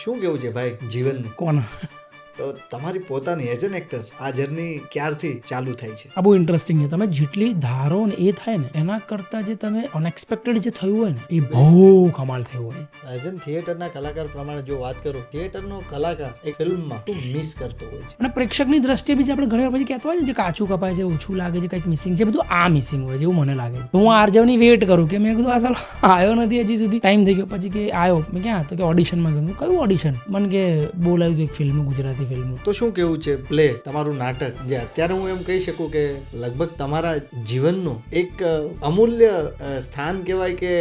શું કેવું છે ભાઈ જીવનનું? કોણ? તો તમારી પોતાની એઝ એન એક્ટર આ જર્ની ક્યારથી ચાલુ થાય છે? આ બહુ ઇન્ટરેસ્ટિંગ છે. તમે જેટલી ધારો ને એ થાય ને એના કરતાં જે તમે અનએક્સપેક્ટેડ જે થયું હોય ને એ બહુ કમાલ થયું હોય. એઝ એન થિયેટરના કલાકાર પ્રમાણે જો વાત કરું, થિયેટરનો કલાકાર એક ફિલ્મમાં શું મિસ કરતો હોય છે? અને પ્રેક્ષકની દ્રષ્ટિએ બી જે આપણે ઘણી વાર પછી કહેતા હોય ને જે કાચું કપાય છે, ઓછું લાગે છે, કંઈક મિસિંગ છે, બધું આ મિસિંગ હોય છે એવું મને લાગે. તો હું આરજવની વેઇટ કરું કે મેં કીધું આ સાલ આવ્યો નથી હજી સુધી, ટાઈમ થઈ ગયો. પછી કે આવ્યો, મેં ક્યાં તો કે ઓડિશનમાં ગયું. કયું ઓડિશન? મને કે બોલાવ્યું હતું એક ફિલ્મ, ગુજરાતી ફિલ્મ. તો શું કેવું છે પ્લે તમારું નાટક જે અત્યારે હું એમ કહી શકું કે લગભગ તમારા જીવનનું એક અમૂલ્ય સ્થાન કહેવાય કે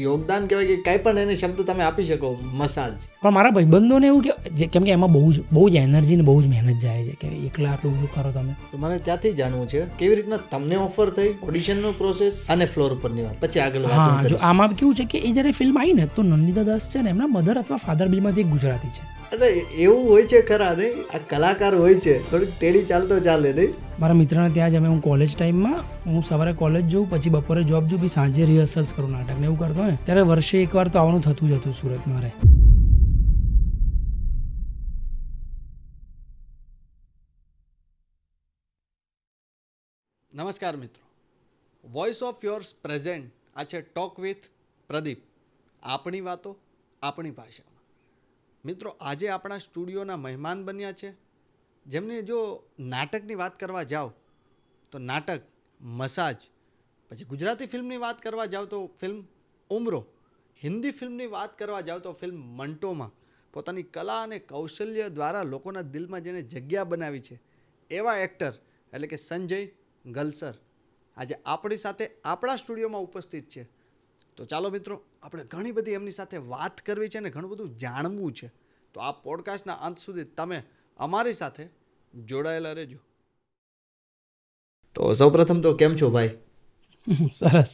યોગદાન કહેવાય કે કાંઈ પણ એને શબ્દ તમે આપી શકો, મસાજ. પણ મારા ભાઈબંધોને એવું કે કેમ કે એમાં બહુ જ એનર્જી ને બહુ જ મહેનત જાય છે કે એકલા આટલું બધું કરો તમે. તો મને ત્યાંથી જાણવું છે કેવી રીતના તમને ઓફર થઈ, ઓડિશનનો પ્રોસેસ અને ફ્લોર ઉપરની વાત, પછી આગળ વાત હા, કરીશું. જો આમાં કેવું છે કે એ જ્યારે ફિલ્મ આવી ને તો નંદિતા દાસ છે ને એમના મધર અથવા ફાધર બેમાંથી એક ગુજરાતી છે. એટલે એવું હોય છે ખરા નહીં, આ કલાકાર હોય છે થોડીક તેડી ચાલતો ચાલે નહીં. મારા મિત્રના ત્યાં જ અમે, હું કોલેજ ટાઈમમાં હું સવારે કોલેજ જઉં, પછી બપોરે જોબ જોઉં, પછી સાંજે રિહર્સલ્સ કરું નાટકને એવું કરતો ને ત્યારે વર્ષે એકવાર તો આવવાનું થતું જ હતું સુરત મારે. નમસ્કાર મિત્રો, વોઇસ ઓફ યોર્સ પ્રેઝન્ટ આ છે ટોક વિથ પ્રદીપ, આપણી વાતો આપણી ભાષામાં. મિત્રો, આજે આપણા સ્ટુડિયોના મહેમાન બન્યા છે જેમને જો નાટકની વાત કરવા જાઓ તો નાટક મસાજ, પછી ગુજરાતી ફિલ્મની વાત કરવા જાઓ તો ફિલ્મ ઉમરો, હિન્દી ફિલ્મની વાત કરવા જાઓ તો ફિલ્મ મંટોમાં પોતાની કલા અને કૌશલ્ય દ્વારા લોકોના દિલમાં જેને જગ્યા બનાવી છે એવા એક્ટર એટલે કે સંજય ગલસર આજે આપણી સાથે આપણા સ્ટુડિયોમાં ઉપસ્થિત છે. તો ચાલો મિત્રો, આપણે ઘણી બધી એમની સાથે વાત કરવી છે અને ઘણું બધું જાણવું છે. તો આ પોડકાસ્ટના અંત સુધી તમે અમારી સાથે જોડાયેલા રહેજો. તો સૌપ્રથમ તો કેમ છો ભાઈ? સરસ.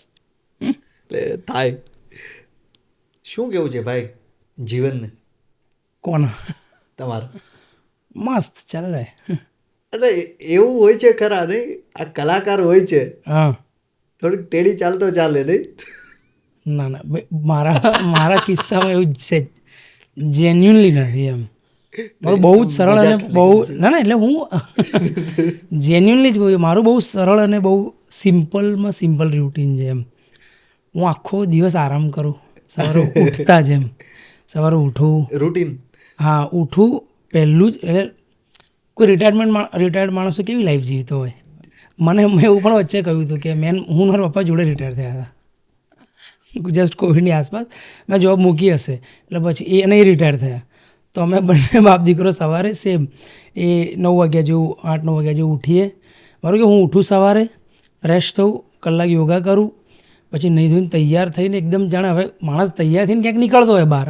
એટલે થાય શું કેવું છે ભાઈ જીવનને? કોણ? તમારું મસ્ત ચાલે રહે. એટલે એવું હોય છે ખરા નહીં, આ કલાકાર હોય છે હા, થોડીક તેડી ચાલતો ચાલે નહીં. ના ના, મારા કિસ્સામાં એવું છે, જેન્યુનલી નથી એમ. મારું બહુ જ સરળ અને બહુ ના એટલે હું જેન્યુનલી જ કહું, મારું બહુ સરળ અને બહુ સિમ્પલમાં સિમ્પલ રૂટીન છે એમ. હું આખો દિવસ આરામ કરું, સવારે ઉઠતા જ એમ, સવારે ઉઠું, રૂટીન. હા ઉઠું પહેલું જ, એટલે કોઈ રિટાયર્ડ માણસો કેવી લાઈફ જીવતો હોય. મેં એવું પણ વચ્ચે કહ્યું હતું કે હું મારા પપ્પા જોડે રિટાયર થયા હતા જસ્ટ કોવિડની આસપાસ. મેં જોબ મૂકી હશે એટલે પછી એ રિટાયર થયા, તો અમે બંને બાપ દીકરો સવારે સેમ એ 9 વાગ્યા જેવું 8-9 વાગ્યા જેવું ઉઠીએ. મારું કે હું ઉઠું સવારે, ફ્રેશ થઉં, કલાક યોગા કરું, પછી નહીં ધોઈને તૈયાર થઈને એકદમ જાણે હવે માણસ તૈયાર થઈને ક્યાંક નીકળતો હોય બહાર,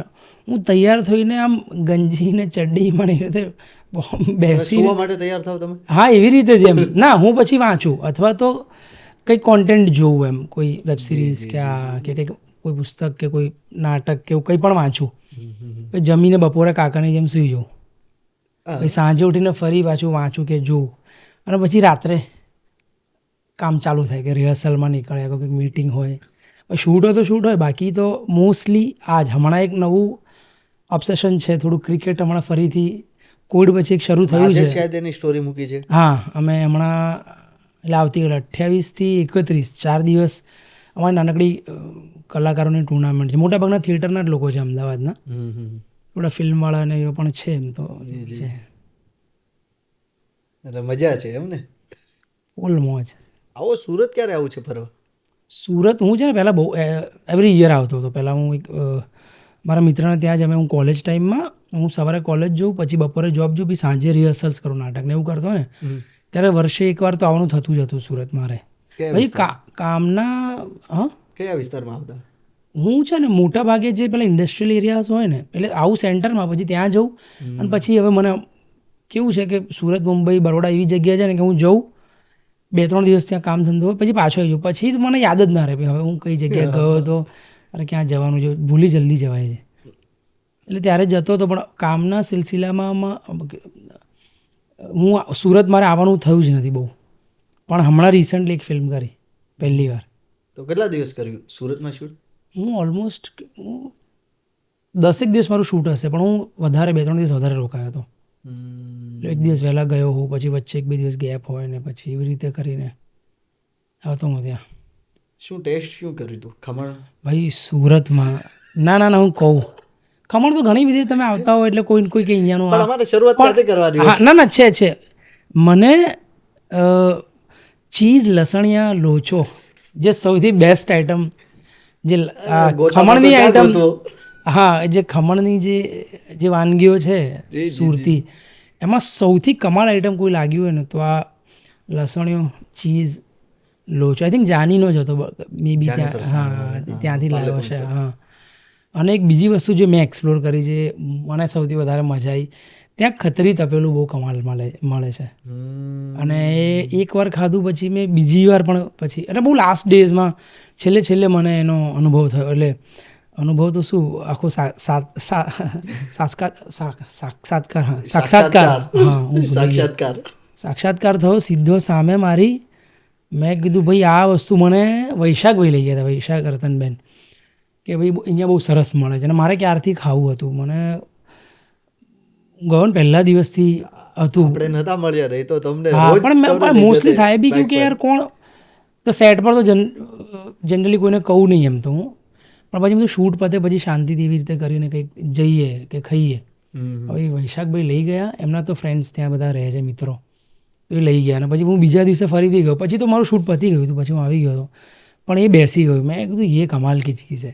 હું તૈયાર થઈને આમ ગંજીને ચડ્ડીમાં એ રીતે બેસી માટે તૈયાર થાવ તમે? હા, એવી રીતે જ એમ. ના, હું પછી વાંચું અથવા તો કંઈક કોન્ટેન્ટ જોઉં એમ, કોઈ વેબ સિરીઝ કે કંઈક કોઈ પુસ્તક કે કોઈ નાટક કે એવું કંઈ પણ વાંચું. પછી જમીને બપોરે કાકાની જેમ સૂઈ જાઉં, પછી સાંજે ઉઠીને ફરી પાછું વાંચું કે જોઉં, અને પછી રાત્રે કામ ચાલુ થાય કે રિહર્સલમાં નીકળ્યા, કંઈક મીટિંગ હોય, શૂટ હોય તો શૂટ હોય, બાકી તો મોસ્ટલી હમણાં એક નવું ઓબ્સેશન છે થોડું ક્રિકેટ. હમણાં ફરીથી કોવિડ પછી એક શરૂ થયું છે. શાયદ એની સ્ટોરી મૂકી છે. હા, અમે હમણાં એટલે આવતીકાલે 28 થી 31 4 દિવસ અમારી નાનકડી કલાકારોની ટુર્નામેન્ટ છે. મોટાભાગના થિયેટરના જ લોકો છે અમદાવાદના, થોડા ફિલ્મવાળા ને એવા પણ છે એમ તો છે. એટલે મજા છે એમ ને? ફૂલ મોજ. આવો સુરત ક્યારે આવું છે ફરવા? સુરત હું છે ને પહેલાં બહુ એવરી યર આવતો હતો. પહેલાં હું એક મારા મિત્રના ત્યાં જ અમે, હું કોલેજ ટાઈમમાં હું સવારે કોલેજ જઉં, પછી બપોરે જોબ જોઉં, પછી સાંજે રિહર્સલ્સ કરું નાટકને એવું કરતો ને ત્યારે વર્ષે એકવાર તો આવવાનું થતું જ હતું સુરત મારે. પછી કામના કયા વિસ્તારમાં આવતા? હું છે ને મોટા ભાગે જે પેલા ઇન્ડસ્ટ્રીયલ એરિયાઝ હોય ને એટલે આવું સેન્ટરમાં, પછી ત્યાં જઉં. અને પછી હવે મને કેવું છે કે સુરત, મુંબઈ, બરોડા એવી જગ્યા છે ને કે હું જઉં, 2-3 દિવસ ત્યાં કામ ધંધો હોય, પછી પાછો આવી જાઉં. પછી મને યાદ જ ના રહે હવે હું કઈ જગ્યાએ ગયો હતો, અરે ક્યાં જવાનું છે, ભૂલી જલ્દી જવાય છે. એટલે ત્યારે જતો હતો, પણ કામના સિલસિલામાં હું સુરત મારે આવવાનું થયું જ નથી બહુ. પણ હમણાં રિસન્ટલી એક ફિલ્મ કરી પહેલી વાર. તો કેટલા દિવસ કર્યું સુરતમાં શૂટ? હું ઓલમોસ્ટ 10 દિવસ મારું શૂટ હશે, પણ હું વધારે 2-3 દિવસ વધારે રોકાયો હતો. એટલે એક દિવસ વહેલા ગયો હું, પછી વચ્ચે 1-2 દિવસ ગેપ હોય ને પછી એવી રીતે કરીને આવતો હું ત્યાં. શું ટેસ્ટ શું કર્યું તું? ખમણ? ભાઈ સુરતમાં ના હું કહું, ખમણ તો ઘણી બધી તમે આવતા હોય એટલે કોઈ ને કોઈ કે અહીંયાનું પણ અમારે શરૂઆત ત્યાંથી કરવાની હોય. હા ના છે. મને ચીઝ લસણિયા લોચો જે સૌથી બેસ્ટ આઈટમ, જે ખમણની આઈટમ, હા જે ખમણની જે વાનગીઓ છે સુરતી, એમાં સૌથી કમાલ આઈટમ કોઈ લાગ્યું હોય ને તો આ લસણિયો ચીઝ લોચો. આઈ થિંક જાનીનો જ હતો મે બી, ત્યાં હા ત્યાંથી લાવ્યો છે. હા, અને એક બીજી વસ્તુ જે મેં એક્સપ્લોર કરી છે, મને સૌથી વધારે મજા આવી, ત્યાં ખત્રી તપેલું બહુ કમાલ મળે છે. અને એ એકવાર ખાધું પછી મેં બીજી વાર પણ પછી, એટલે બહુ લાસ્ટ ડેઝમાં છેલ્લે મને એનો અનુભવ થયો. એટલે અનુભવ તો શું, આખો સાક્ષાત્કાર થયો સીધો સામે મારી. મેં કીધું ભાઈ આ વસ્તુ મને વૈશાખભાઈ લઈ ગયા હતા, વૈશાખ રતનબેન, કે ભાઈ અહીંયા બહુ સરસ મળે છે. અને મારે ક્યારથી ખાવું હતું, મને ગયો ને પહેલા દિવસથી હતું. આપણે નતા મળ્યા રહી તો તમને હા, પણ મોસ્ટલી થાય બી કેવું કે યાર કોણ તો સેટ પર તો જનરલી કોઈને કહું નહીં એમ તો હું, પણ પછી બધું શૂટ પતે પછી શાંતિથી એવી રીતે કરીને કંઈક જઈએ કે ખાઈએ. હવે વૈશાખભાઈ લઈ ગયા, એમના તો ફ્રેન્ડ્સ ત્યાં બધા રહે છે, મિત્રો, તો એ લઈ ગયા. અને પછી હું બીજા દિવસે ફરીથી ગયો, પછી તો મારું શૂટ પતી ગયું હતું, પછી હું આવી ગયો હતો, પણ એ બેસી ગયું. મેં કીધું એ કમાલ કી ચીઝ છે.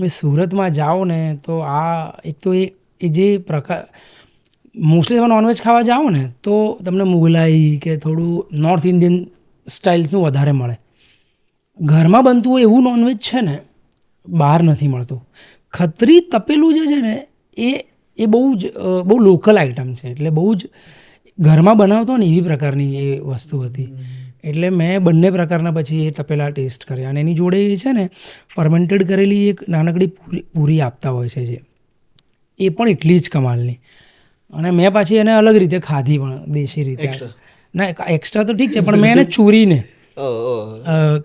મેં સુરતમાં જાઓ ને તો આ એક તો એ જે પ્રકાર, મોસ્ટલી તમે નોનવેજ ખાવા જાઓ ને તો તમને મુગલાઈ કે થોડું નોર્થ ઇન્ડિયન સ્ટાઇલ્સનું વધારે મળે. ઘરમાં બનતું હોય એવું નોનવેજ છે ને બહાર નથી મળતું. ખત્રી તપેલું જે છે ને એ બહુ લોકલ આઈટમ છે, એટલે બહુ જ ઘરમાં બનાવતો ને એવી પ્રકારની એ વસ્તુ હતી. એટલે મેં બંને પ્રકારના પછી એ તપેલા ટેસ્ટ કર્યા. અને એની જોડે છે ને ફર્મેન્ટેડ કરેલી એક નાનકડી પૂરી આપતા હોય છે, જે એ પણ એટલી જ કમાલની. અને મેં પાછી એને અલગ રીતે ખાધી પણ, દેશી રીતે. ના એક્સ્ટ્રા તો ઠીક છે, પણ મેં એને ચૂરીને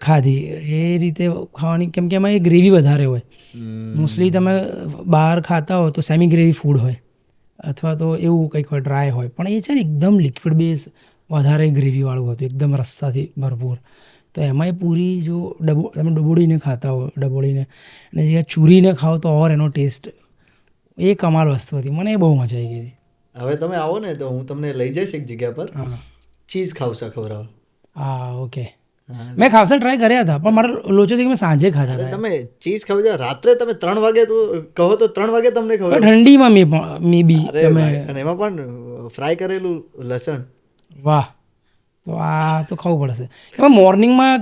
ખાધી એ રીતે ખાવાની, કેમ કે એમાં એ ગ્રેવી વધારે હોય. મોસ્ટલી તમે બહાર ખાતા હો તો સેમી ગ્રેવી ફૂડ હોય, અથવા તો એવું કંઈક હોય ડ્રાય હોય, પણ એ છે ને એકદમ લિક્વિડ બેઝ, વધારે ગ્રેવીવાળું હતું, એકદમ રસ્સાથી ભરપૂર. તો એમાં એ પૂરી જો તમે ડબોળીને ખાતા હો, ડબોળીને અને જે ચૂરીને ખાઓ તો ઓર એનો ટેસ્ટ, એ કમાલ વસ્તુ હતી. મને એ બહુ મજા આવી ગઈ. હવે તમે આવો ને તો હું તમને લઈ જઈશ એક જગ્યા પર, ચીઝ ખાવસા ખવડાવો. હા ઓકે, મેં ખાવસા ટ્રાય કર્યા હતા, પણ મારો લોચો થી મેં સાંજે ખાધા હતા. તમે ચીઝ ખાવ છો રાત્રે, તમે 3 વાગે તો કહો તો 3 વાગે તમને ખબર, ઠંડીમાં મે બી તમે, અને એમાં પણ ફ્રાય કરેલું લસણ, વાહ! તો આ તો ખાવું પડશે. એમાં મોર્નિંગમાં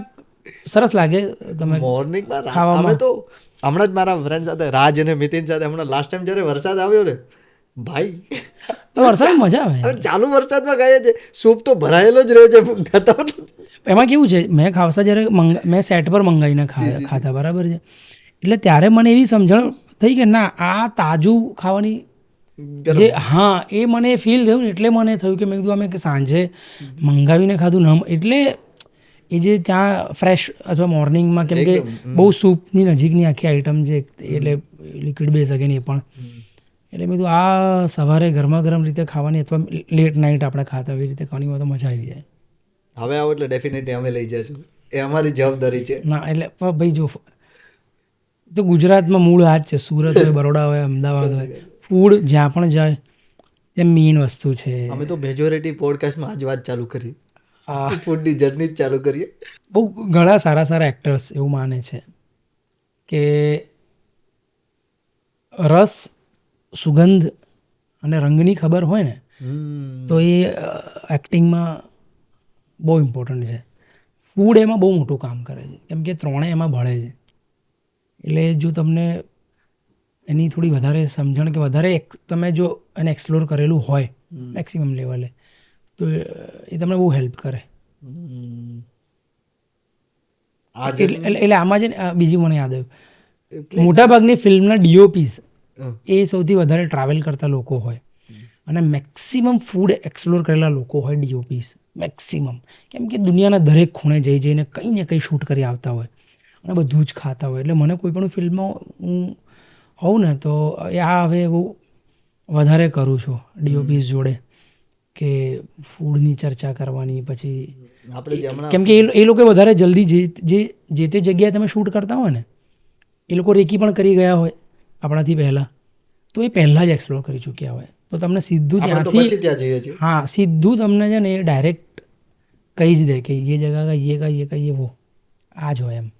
સરસ લાગે. તમે મોર્નિંગમાં અમે તો હમણાં જ મારા ફ્રેન્ડ સાથે, રાજ અને મિતિન સાથે, હમણાં લાસ્ટ ટાઈમ જ્યારે વરસાદ આવ્યો ને ભાઈ, વરસાદ મજા આવે. ચાલુ વરસાદમાં ખાઈએ છે, સૂપ તો ભરાયેલો જ રહે છે. એમાં કેવું છે, મેં ખાવસા જ્યારે મેં સેટ પર મંગાવીને ખાધા, બરાબર છે, એટલે ત્યારે મને એવી સમજણ થઈ કે ના આ તાજું ખાવાની જે, હા એ મને ફીલ થયું ને, એટલે મને થયું કે મેં કીધું અમે સાંજે મંગાવીને ખાધું ન, એટલે એ જે ત્યાં ફ્રેશ અથવા મોર્નિંગમાં, કેમ કે બહુ સૂપની નજીકની આખી આઈટમ છે, એટલે લિક્વિડ બેઝ અગેન એ પણ, એટલે મેં કીધું આ સવારે ગરમા ગરમ રીતે ખાવાની, અથવા લેટ નાઇટ આપણે ખાતા એવી રીતે ખાવાની તો મજા આવી જાય. હવે આવો એટલે ડેફિનેટલી અમે લઈ જઈશું, એ અમારી જવાબદારી છે. ના એટલે ભાઈ જો તો ગુજરાતમાં મૂળ આ જ છે, સુરત હોય, બરોડા હોય, અમદાવાદ હોય, ફૂડ જ્યાં પણ જાય તે મેઇન વસ્તુ છે. અમે તો મેજોરિટી પોડકાસ્ટમાં આજ વાત ચાલુ કરી, ફૂડની જર્ની જ ચાલુ કરીએ. બહુ ઘણા સારા એક્ટર્સ એવું માને છે કે રસ, સુગંધ અને રંગની ખબર હોય ને તો એ એક્ટિંગમાં બહુ ઇમ્પોર્ટન્ટ છે. ફૂડ એમાં બહુ મોટું કામ કરે છે, કેમ કે ત્રણેય એમાં ભળે છે. એટલે જો તમને એની થોડી વધારે સમજણ કે વધારે તમે જો એને એક્સપ્લોર કરેલું હોય મેક્સિમમ લેવલે, તો એ તમને બહુ હેલ્પ કરે. એટલે આમાં છે ને બીજી મને યાદ આવ્યું, મોટાભાગની ફિલ્મના ડીઓપીસ એ સૌથી વધારે ટ્રાવેલ કરતા લોકો હોય, અને મેક્સિમમ ફૂડ એક્સપ્લોર કરેલા લોકો હોય ડીઓપીસ, મેક્સિમમ. કેમ કે દુનિયાના દરેક ખૂણે જઈને કંઈ ને કંઈ શૂટ કરી આવતા હોય અને બધું જ ખાતા હોય. એટલે મને કોઈ પણ ફિલ્મમાં હું હોઉં ને તો આ હવે બહુ વધારે કરું છું ડીઓપીસ જોડે કે ફૂડની ચર્ચા કરવાની. પછી આપણે જે હમણાં કેમ કે એ લોકો વધારે જલ્દી જે તે જગ્યાએ તમે શૂટ કરતા હોય ને એ લોકો રેકી પણ કરી ગયા હોય આપણાથી પહેલાં, તો એ પહેલાં જ એક્સપ્લોર કરી ચૂક્યા હોય, તો તમને સીધું આપણે તો ત્યાંથી પછી ત્યાં જઈએ છીએ. હા સીધું તમને છે ને એ ડાયરેક્ટ કહી જ દે કે એ જગા કા ये वो આ જ હોય એમ,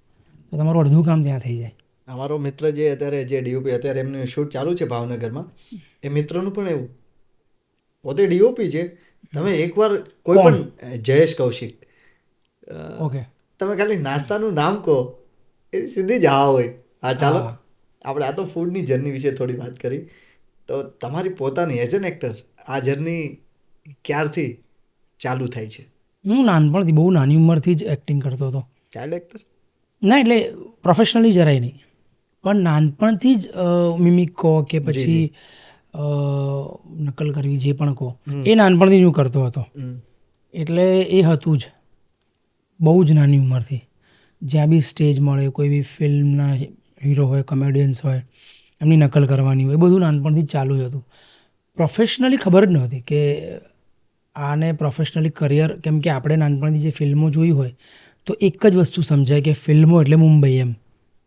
તો તમારું અડધું કામ ત્યાં થઈ જાય. અમારો મિત્ર જે અત્યારે જે ડીઓપી અત્યારે એમનું શૂટ ચાલુ છે ભાવનગરમાં, એ મિત્રનું પણ એવું પોતે ડીઓપી છે. તમે એકવાર કોઈ પણ જયેશ કૌશિક ઓકે તમે ખાલી નાસ્તાનું નામ કહો એ સીધી જ હા હોય. હા ચાલો આપણે આ તો ફૂડની જર્ની વિશે થોડી વાત કરી, તો તમારી પોતાની એઝ એન એક્ટર આ જર્ની ક્યારથી ચાલુ થાય છે? હું નાનપણથી બહુ નાની ઉંમરથી જ એક્ટિંગ કરતો હતો. Child actor? ના એટલે પ્રોફેશનલી જરાય નહીં, પણ નાનપણથી જ મિમિક કહો કે પછી નકલ કરવી જે પણ કહો એ નાનપણથી જ હું કરતો હતો. એટલે એ હતું જ બહુ જ નાની ઉંમરથી. જ્યાં બી સ્ટેજ મળે, કોઈ બી ફિલ્મના હીરો હોય, કોમેડિયન્સ હોય, એમની નકલ કરવાની હોય, એ બધું નાનપણથી જ ચાલુ જ હતું. પ્રોફેશનલી ખબર જ નહોતી કે આને પ્રોફેશનલી કરિયર, કેમ કે આપણે નાનપણથી જે ફિલ્મો જોઈ હોય તો એક જ વસ્તુ સમજાય કે ફિલ્મો એટલે મુંબઈ એમ.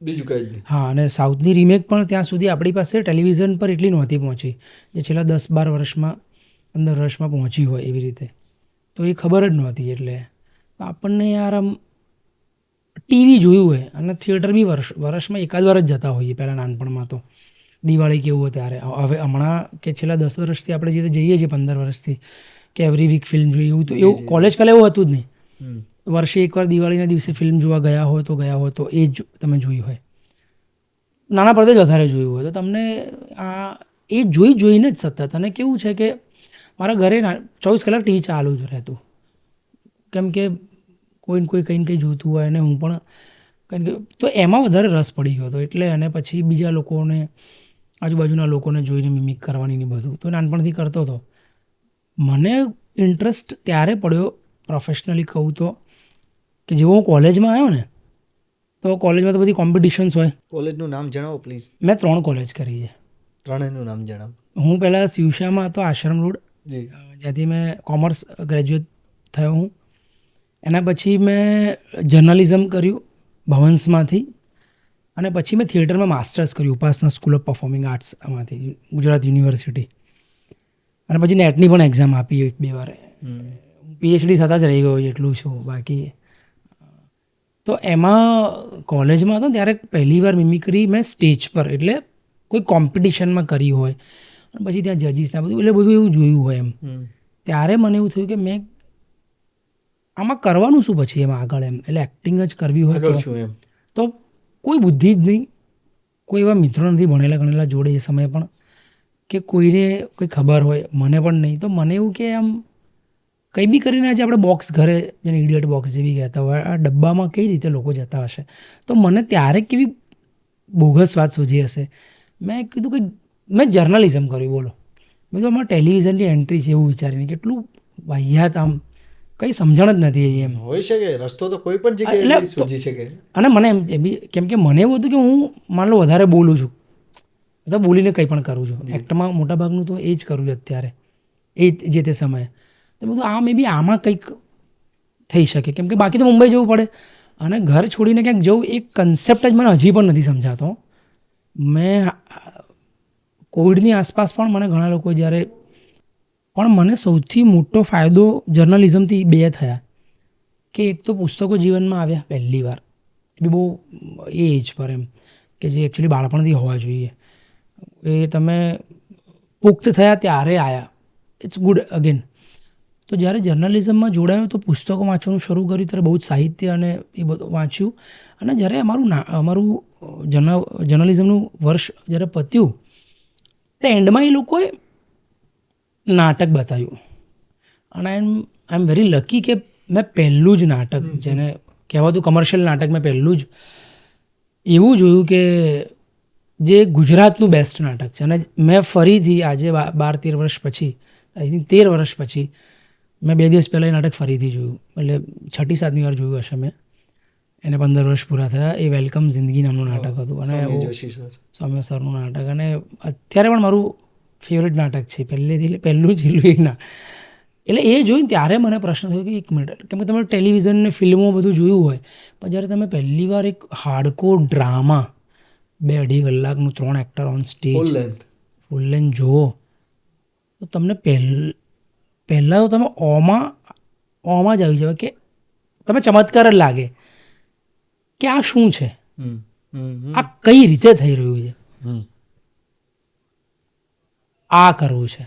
બીજું કંઈ જ નહીં. હા, અને સાઉથની રિમેક પણ ત્યાં સુધી આપણી પાસે ટેલિવિઝન પર એટલી નહોતી પહોંચી જે છેલ્લા 10-12 વર્ષમાં 15 વર્ષમાં પહોંચી હોય એવી રીતે, તો એ ખબર જ નહોતી. એટલે આપણને યાર આમ ટીવી જોયું હોય અને થિયેટર બી વર્ષમાં એકાદ વાર જ જતા હોઈએ પહેલાં નાનપણમાં તો. દિવાળી કેવું હોય ત્યારે. હવે હમણાં કે છેલ્લા 10 વર્ષથી આપણે જે જઈએ છીએ 15 વર્ષથી કે એવરી વીક ફિલ્મ જોઈએ, એવું તો એવું કોલેજ પહેલાં એવું હતું જ નહીં. વર્ષે એકવાર દિવાળીના દિવસે ફિલ્મ જોવા ગયા હોય તો એ જ તમે જોઈ હોય. નાના પડદે જ વધારે જોયું હોય તો તમને આ એ જોઈને જ સતત. અને કેવું છે કે મારા ઘરે 24 કલાક ટીવી ચાલુ જ રહેતું, કેમ કે કોઈને કોઈ કંઈ ને કંઈ જોતું હોય અને હું પણ કંઈ તો એમાં વધારે રસ પડી ગયો હતો. એટલે અને પછી બીજા લોકોને, આજુબાજુના લોકોને જોઈને મિમિક કરવાની ને બધું તો નાનપણથી કરતો હતો. મને ઇન્ટરેસ્ટ ત્યારે પડ્યો પ્રોફેશનલી કહું તો કે જેવો હું કોલેજમાં આવ્યો ને, તો કોલેજમાં તો બધી કોમ્પિટિશન્સ હોય. કોલેજનું નામ જણાવો પ્લીઝ. મેં 3 કોલેજ કરી છે. ત્રણેયનું નામ જણાવો. હું પહેલાં શિવશામાં હતો, આશ્રમ રોડ, જી. જ્યાંથી મેં કોમર્સ ગ્રેજ્યુએટ થયો હું. એના પછી મેં જર્નલિઝમ કર્યું ભવન્સમાંથી, અને પછી મેં થિયેટરમાં માસ્ટર્સ કર્યું ઉપાસના સ્કૂલ ઓફ પરફોર્મિંગ આર્ટ્સમાંથી, ગુજરાત યુનિવર્સિટી. અને પછી નેટની પણ એક્ઝામ આપી 1-2 વાર. પીએચડી થતાં જ રહી ગયો એટલું છું બાકી. તો એમાં કોલેજમાં હતો ત્યારે પહેલી વાર મિમિક્રી મેં સ્ટેજ પર, એટલે કોઈ કોમ્પિટિશનમાં કરી હોય અને પછી ત્યાં જજીસના બધું, એટલે બધું એવું જોયું હોય એમ. ત્યારે મને એવું થયું કે મેં આમાં કરવાનું શું પછી એમાં આગળ એમ, એટલે એક્ટિંગ જ કરવી હોય તો કોઈ બુદ્ધિ જ નહીં, કોઈ એવા મિત્રો નથી ભણેલા ગણેલા જોડે એ સમયે પણ, કે કોઈને કોઈ ખબર હોય, મને પણ નહીં. તો મને એવું કે આમ કંઈ બી કરીને આજે આપણે બોક્સ ઘરે જેને ઇડિયટ બોક્સ જેવી કહેતા હોય, આ ડબ્બામાં કઈ રીતે લોકો જતા હશે. તો મને ત્યારે કેવી બોગસ વાત સૂજી હશે. મેં કીધું કે મેં જર્નલિઝમ કર્યું. બોલો, મેં તો અમારે ટેલિવિઝનની એન્ટ્રી છે એવું વિચારીને, કેટલું વાહિયાત, આમ કંઈ સમજણ જ નથી એમ. હોઈ શકે, રસ્તો તો કોઈ પણ જગ્યાએ સૂજી શકે. અને મને એમ કેમ કે મને એવું હતું કે હું માન લો વધારે બોલું છું, તો બોલીને કંઈ પણ કરું છું. એક્ટમાં મોટાભાગનું તો એ જ કરું છું અત્યારે, એ જે તે સમયે. તો બધું આ મે બી આમાં કંઈક થઈ શકે, કેમ કે બાકી તો મુંબઈ જવું પડે અને ઘર છોડીને ક્યાંક જવું, એક કન્સેપ્ટ જ મને હજી પણ નથી સમજાતો. મેં કોવિડની આસપાસ પણ મને ઘણા લોકો જ્યારે, પણ મને સૌથી મોટો ફાયદો જર્નલિઝમથી 2 થયા કે એક તો પુસ્તકો જીવનમાં આવ્યા પહેલી વાર, એ બી બહુ એ એજ પર એમ કે જે એકચ્યુઅલી બાળપણથી હોવા જોઈએ. એ તમે પુખ્ત થયા ત્યારે આવ્યા, ઇટ્સ ગુડ અગેન. તો જ્યારે જર્નલિઝમમાં જોડાયો તો પુસ્તકો વાંચવાનું શરૂ કર્યું, ત્યારે બહુ જ સાહિત્ય અને એ બધું વાંચ્યું. અને જ્યારે અમારું જર્નલિઝમનું વર્ષ જ્યારે પત્યું તો એન્ડમાં એ લોકોએ નાટક બતાવ્યું. અને આઈ એમ વેરી લકી કે મેં પહેલું જ નાટક, જેને કહેવાતું કમર્શિયલ નાટક, મેં પહેલું જ એવું જોયું કે જે ગુજરાતનું બેસ્ટ નાટક છે. અને મેં ફરીથી આજે 12-13 વર્ષ પછી, આઈ થિંક 13 વર્ષ પછી, મેં 2 દિવસ પહેલાં એ નાટક ફરીથી જોયું, એટલે 6મી-7મી વાર જોયું હશે મેં. એને 15 વર્ષ પૂરા થયા. એ વેલકમ જિંદગી નામનું નાટક હતું અને સૌમ્ય જોશી સર. સૌમ્ય સરનું નાટક, અને અત્યારે પણ મારું ફેવરેટ નાટક છે પહેલું જ હિલોઈના. એટલે એ જોઈને ત્યારે મને પ્રશ્ન થયો કે એક મિનિટ, કેમ કે તમે ટેલિવિઝન ને ફિલ્મો બધું જોયું હોય, પણ જ્યારે તમે પહેલી વાર એક હાર્ડકોર ડ્રામા 2-2.5 કલાકનું 3 actor on stage full length. Full length જુઓ તો તમને પહેલાં તો તમે ઓમાં જ આવી જાવ કે તમે ચમત્કાર જ લાગે કે આ શું છે, આ કઈ રીતે થઈ રહ્યું છે, આ કરવું છે,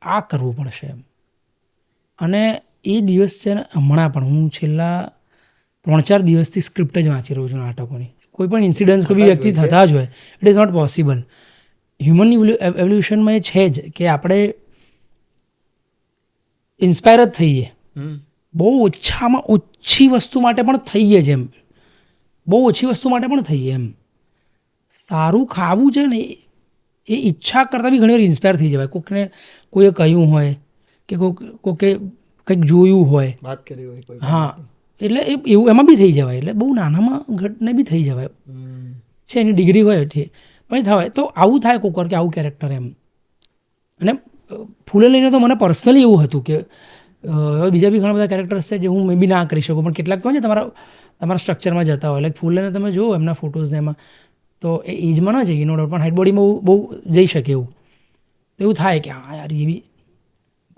આ કરવું પડશે એમ. અને એ દિવસ છે ને, હમણાં પણ હું છેલ્લા 3-4 દિવસથી સ્ક્રિપ્ટ જ વાંચી રહ્યો છું નાટકોની. કોઈ પણ ઇન્સિડન્સ કોઈ બી વ્યક્તિ થતા જ હોય, it is not possible. Human એવોલ્યુશનમાં એ છે જ કે આપણે ઇન્સ્પાયર જ થઈએ, બહુ ઓછામાં ઓછી વસ્તુ માટે પણ થઈએ જ એમ, બહુ ઓછી વસ્તુ માટે પણ થઈએ એમ. સારું ખાવું છે ને એ ઈચ્છા કરતાં બી ઘણી વાર ઇન્સ્પાયર થઈ જવાય. કોઈકને કોઈએ કહ્યું હોય કે કોકે કંઈક જોયું હોય, વાત કરી હોય કોઈ. હા, એટલે એવું એમાં બી થઈ જવાય. એટલે બહુ નાનામાં ઘટને બી થઈ જવાય છે, એની ડિગ્રી હોય પણ થવાય. તો આવું થાય કોઈક વાર કે આવું કેરેક્ટર એમ. અને ફૂલે લઈને તો મને પર્સનલી એવું હતું કે બીજા બી ઘણા બધા કેરેક્ટર્સ છે જે હું મે બી ના કરી શકું, પણ કેટલાક તો હોય ને તમારા સ્ટ્રક્ચરમાં જતા હોય. લાઈક ફૂલેને તમે જુઓ એમના ફોટોઝને એમાં, તો એ એજમાં ન જઈએ નો ડાઉટ, પણ હાઇટ બોડીમાં બહુ જઈ શકે એવું. તો એવું થાય કે હા યાર એ બી.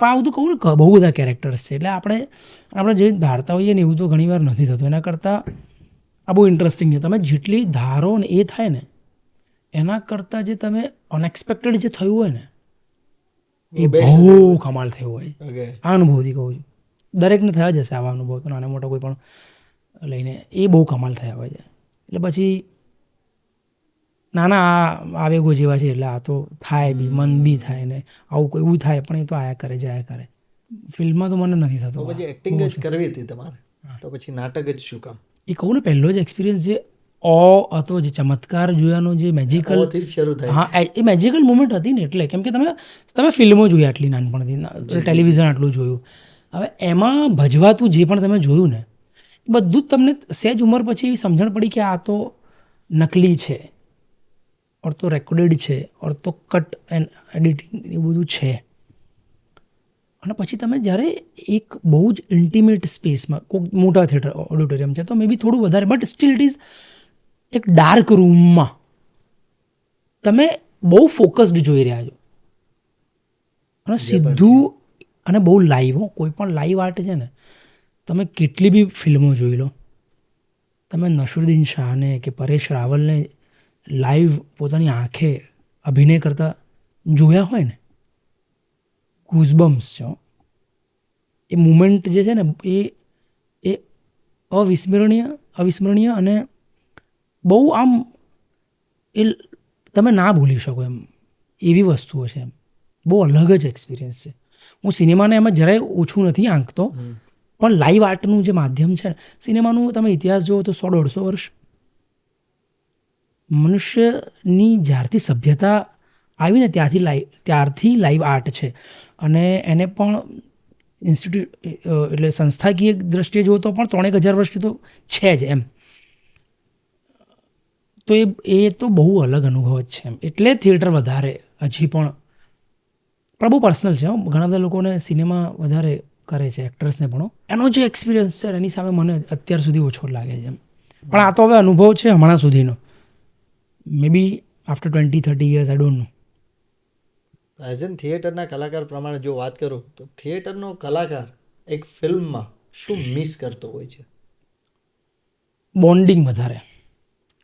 પણ આવું તો કહું ને, બહુ બધા કેરેક્ટર્સ છે. એટલે આપણે જે ધારતા હોઈએ ને એવું તો ઘણી વાર નથી થતું. એના કરતાં આ બહુ ઇન્ટરેસ્ટિંગ છે. તમે જેટલી ધારો ને એ થાય ને એના કરતાં જે તમે અનએક્સપેક્ટેડ જે થયું હોય ને એ બહુ કમાલ થયું હોય. આ અનુભવથી કહું છું, દરેકને થયા જ હશે આવા અનુભવ, તો નાના મોટા કોઈ પણ લઈને એ બહુ કમાલ થયા હોય છે. એટલે પછી નાના આવેગો જેવા છે, એટલે આ તો થાય બી, મન બી થાય ને આવું કોઈ એવું થાય, પણ એ તો આયા કરે જાયા કરે. ફિલ્મમાં તો મને નથી થતું. તો પછી એક્ટિંગ જ કરવી હતી તમારે, તો પછી નાટક જ શું કામ? એ કહું ને, પહેલો જ એક્સપિરિયન્સ જે હતો, જે ચમત્કાર જોયાનો, જે મેજિકલ, શરૂ થાય. હા, એ મેજિકલ મુમેન્ટ હતી ને. એટલે કેમ કે તમે ફિલ્મો જોઈ આટલી નાનપણથી, ટેલિવિઝન આટલું જોયું, હવે એમાં ભજવાતું જે પણ તમે જોયું ને એ બધું જ તમને સહેજ ઉંમર પછી એવી સમજણ પડી કે આ તો નકલી છે, ઓર તો રેકોર્ડેડ છે, ઓર તો કટ એન્ડ એડિટિંગ એ બધું છે. અને પછી તમે જ્યારે એક બહુ જ ઇન્ટિમેટ સ્પેસમાં, કોઈ મોટા થિયેટર ઓડિટોરિયમ છે તો મે બી થોડું વધારે, બટ સ્ટીલ ઇટ ઇઝ એક ડાર્ક રૂમમાં તમે બહુ ફોકસ્ડ જોઈ રહ્યા છો અને સીધું, અને બહુ લાઈવ. કોઈ પણ લાઈવ આર્ટ છે ને, તમે કેટલી બી ફિલ્મો જોઈ લો, તમે નસરુદ્દીન શાહને કે પરેશ રાવલને લાઈવ પોતાની આંખે અભિનય કરતા જોયા હોય ને, ગૂઝબમ્સ છે. એ મુમેન્ટ જે છે ને એ અવિસ્મરણીય અને બહુ આમ એ તમે ના ભૂલી શકો એમ, એવી વસ્તુઓ છે એમ. બહુ અલગ જ એક્સપિરિયન્સ છે. હું સિનેમાને એમાં જરાય ઓછું નથી આંકતો, પણ લાઈવ આર્ટનું જે માધ્યમ છે ને, સિનેમાનું તમે ઇતિહાસ જુઓ તો 100-150 વર્ષ મનુષ્યની જ્યારથી સભ્યતા આવી ને ત્યારથી લાઈવ આર્ટ છે. અને એને પણ એટલે સંસ્થાકીય દ્રષ્ટિએ જુઓ તો પણ 3000 વર્ષથી તો છે જ એમ. તો એ તો બહુ અલગ અનુભવ જ છે એમ. એટલે થિયેટર વધારે હજી પણ બહુ પર્સનલ છે. ઘણા બધા લોકોને સિનેમા વધારે કરે છે, એક્ટર્સને પણ. એનો જે એક્સપિરિયન્સ છે એની સામે મને અત્યાર સુધી ઓછો લાગે છે એમ. પણ આ તો હવે અનુભવ છે હમણાં સુધીનો, may be after 20-30 years, I don't know. As an થિયેટરના કલાકાર પ્રમાણે જો વાત કરું તો થિયેટરનો કલાકાર એક ફિલ્મમાં શું મિસ કરતો હોય છે? બોન્ડિંગ વધારે.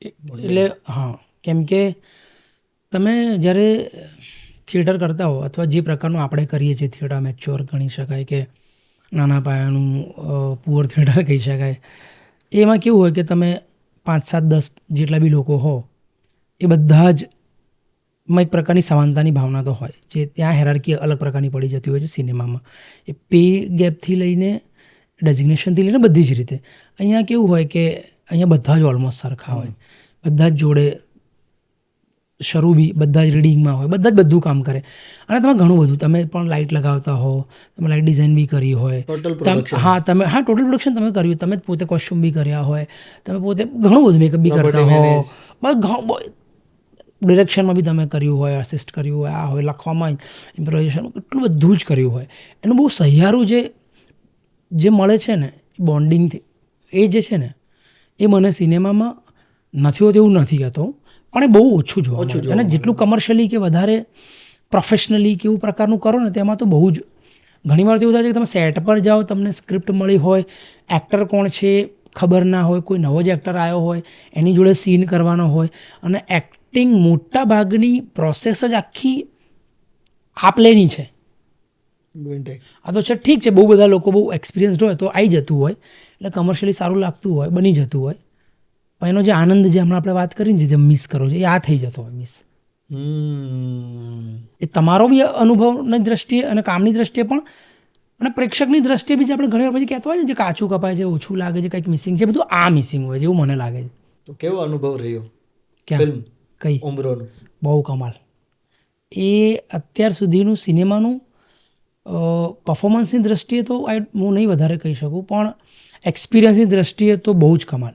એટલે હા, કેમ કે તમે જ્યારે થિયેટર કરતા હો, અથવા જે પ્રકારનું આપણે કરીએ છીએ થિયેટર, મેચ્યોર ગણી શકાય કે નાના પાયાનું પુઅર થિયેટર કહી શકાય. એમાં કેવું હોય કે તમે 5-7-10 જેટલા બી લોકો હો, એ બધા જ માં એક પ્રકારની સમાનતાની ભાવના તો હોય, જે ત્યાં હેરાર્કી અલગ પ્રકારની પડી જતી હોય છે સિનેમામાં. એ પે ગેપથી લઈને ડેઝિગ્નેશનથી લઈને બધી જ રીતે. અહીંયા કેવું હોય કે અહીંયા બધા જ ઓલમોસ્ટ સરખા હોય, બધા જ જોડે શરૂ બી બધા જ રીડિંગમાં હોય, બધા જ બધું કામ કરે. અને તમે ઘણું બધું, તમે પણ લાઇટ લગાવતા હો, તમે લાઇટ ડિઝાઇન બી કરી હોય, ટોટલ ટોટલ પ્રોડક્શન તમે કર્યું, તમે જ પોતે કોસ્ચ્યુમ બી કર્યા હોય, તમે પોતે ઘણું બધું મેકઅપ બી કરતા હો, ડિરેક્શનમાં બી તમે કર્યું હોય, અસિસ્ટ કર્યું હોય, આ હોય, લખવામાં ઇમ્પ્રોવાઇઝેશન, એટલું બધું જ કર્યું હોય. એનું બહુ સહિયારું જે મળે છે ને બોન્ડિંગથી, એ જે છે ને એ મને સિનેમામાં નથી હોતું એવું નથી કહેતો, પણ એ બહુ ઓછું જોવા મળે છે. અને જેટલું કમર્શિયલી કે વધારે પ્રોફેશનલી કે એવું પ્રકારનું કરો ને તેમાં તો બહુ જ ઘણી વાર તો એવું થાય છે કે તમે સેટ પર જાઓ, તમને સ્ક્રિપ્ટ મળી હોય, એક્ટર કોણ છે ખબર ના હોય, કોઈ નવો જ એક્ટર આવ્યો હોય, એની જોડે સીન કરવાનો હોય, અને એક્ટિંગ મોટા ભાગની પ્રોસેસ જ આખી આપલેની છે. આ તો છે, ઠીક છે, બહુ બધા લોકો બહુ એક્સપિરિયન્સડ હોય તો આવી જતું હોય, એટલે કમર્શિયલી સારું લાગતું હોય, બની જતું હોય, પણ એનો જે આનંદ જે હમણાં આપણે વાત કરીને જે મિસ કરો છો એ આ થઈ જતો હોય મિસ. એ તમારો બી અનુભવની દ્રષ્ટિએ અને કામની દ્રષ્ટિએ પણ, અને પ્રેક્ષકની દ્રષ્ટિએ બી જે આપણે ઘણી વાર પછી કહેતા હોય ને જે કાચું કપાય છે, ઓછું લાગે છે, કંઈક મિસિંગ છે, બધું આ મિસિંગ હોય છે એવું મને લાગે છે. તો કેવો અનુભવ રહ્યો ક્યાં કઈ ઉમરોનો? બહુ કમાલ. એ અત્યાર સુધીનું સિનેમાનું પરફોર્મન્સની દ્રષ્ટિએ તો હું નહીં વધારે કહી શકું, પણ એક્સપિરિયન્સની દ્રષ્ટિએ તો બહુ જ કમાલ.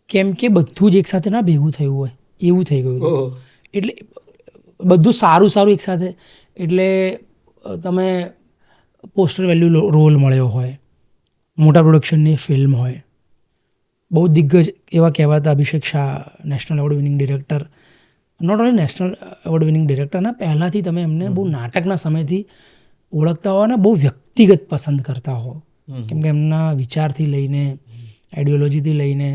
કેમ કે બધું જ એકસાથે ના ભેગું થયું હોય એવું થઈ ગયું હતું. એટલે બધું સારું એકસાથે, એટલે તમે પોસ્ટર વેલ્યુ રોલ મળ્યો હોય, મોટા પ્રોડક્શનની ફિલ્મ હોય, બહુ દિગ્ગજ એવા કહેવાતા Abhishek Shah, national award winning director, not only national award winning ડિરેક્ટરના, પહેલાંથી તમે એમને બહુ નાટકના સમયથી ઓળખતા હો અને બહુ વ્યક્તિગત પસંદ કરતા હો, કેમ કે એમના વિચારથી લઈને, આઈડિયોલોજીથી લઈને,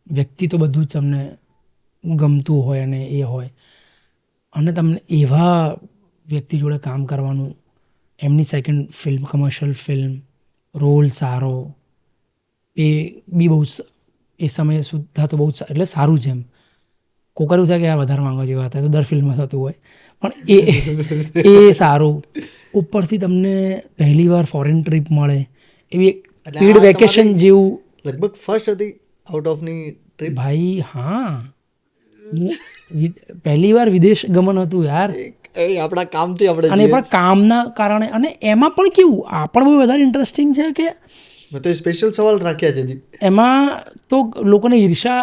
વ્યક્તિ તો બધું જ તમને ગમતું હોય અને એ હોય, અને તમને એવા વ્યક્તિ જોડે કામ કરવાનું, એમની second film, commercial film, role સારો, એ બી બહુ એ સમયે સુદ્ધા તો બહુ જ એટલે સારું છે. એમ કોકર એવું થાય કે આ વધારે માંગવા જેવા હતા તો દર ફિલ્મમાં થતું હોય, પણ એ સારું. ઉપરથી તમને પહેલી વાર ફોરેન ટ્રીપ મળે, એવી એક પેડ વેકેશન જેવું. લગભગ ફર્સ્ટ હતી આઉટ ઓફની ટ્રીપ ભાઈ. હા, પહેલી વાર વિદેશ ગમન હતું યાર, આપણા કામથી આપણે, અને પણ કામના કારણે. અને એમાં પણ કેવું, આ પણ બહુ વધારે ઇન્ટરેસ્ટિંગ છે કે તો સ્પેશિયલ સવાલ રાખ્યા છે જી. એમાં તો લોકોને ઈર્ષા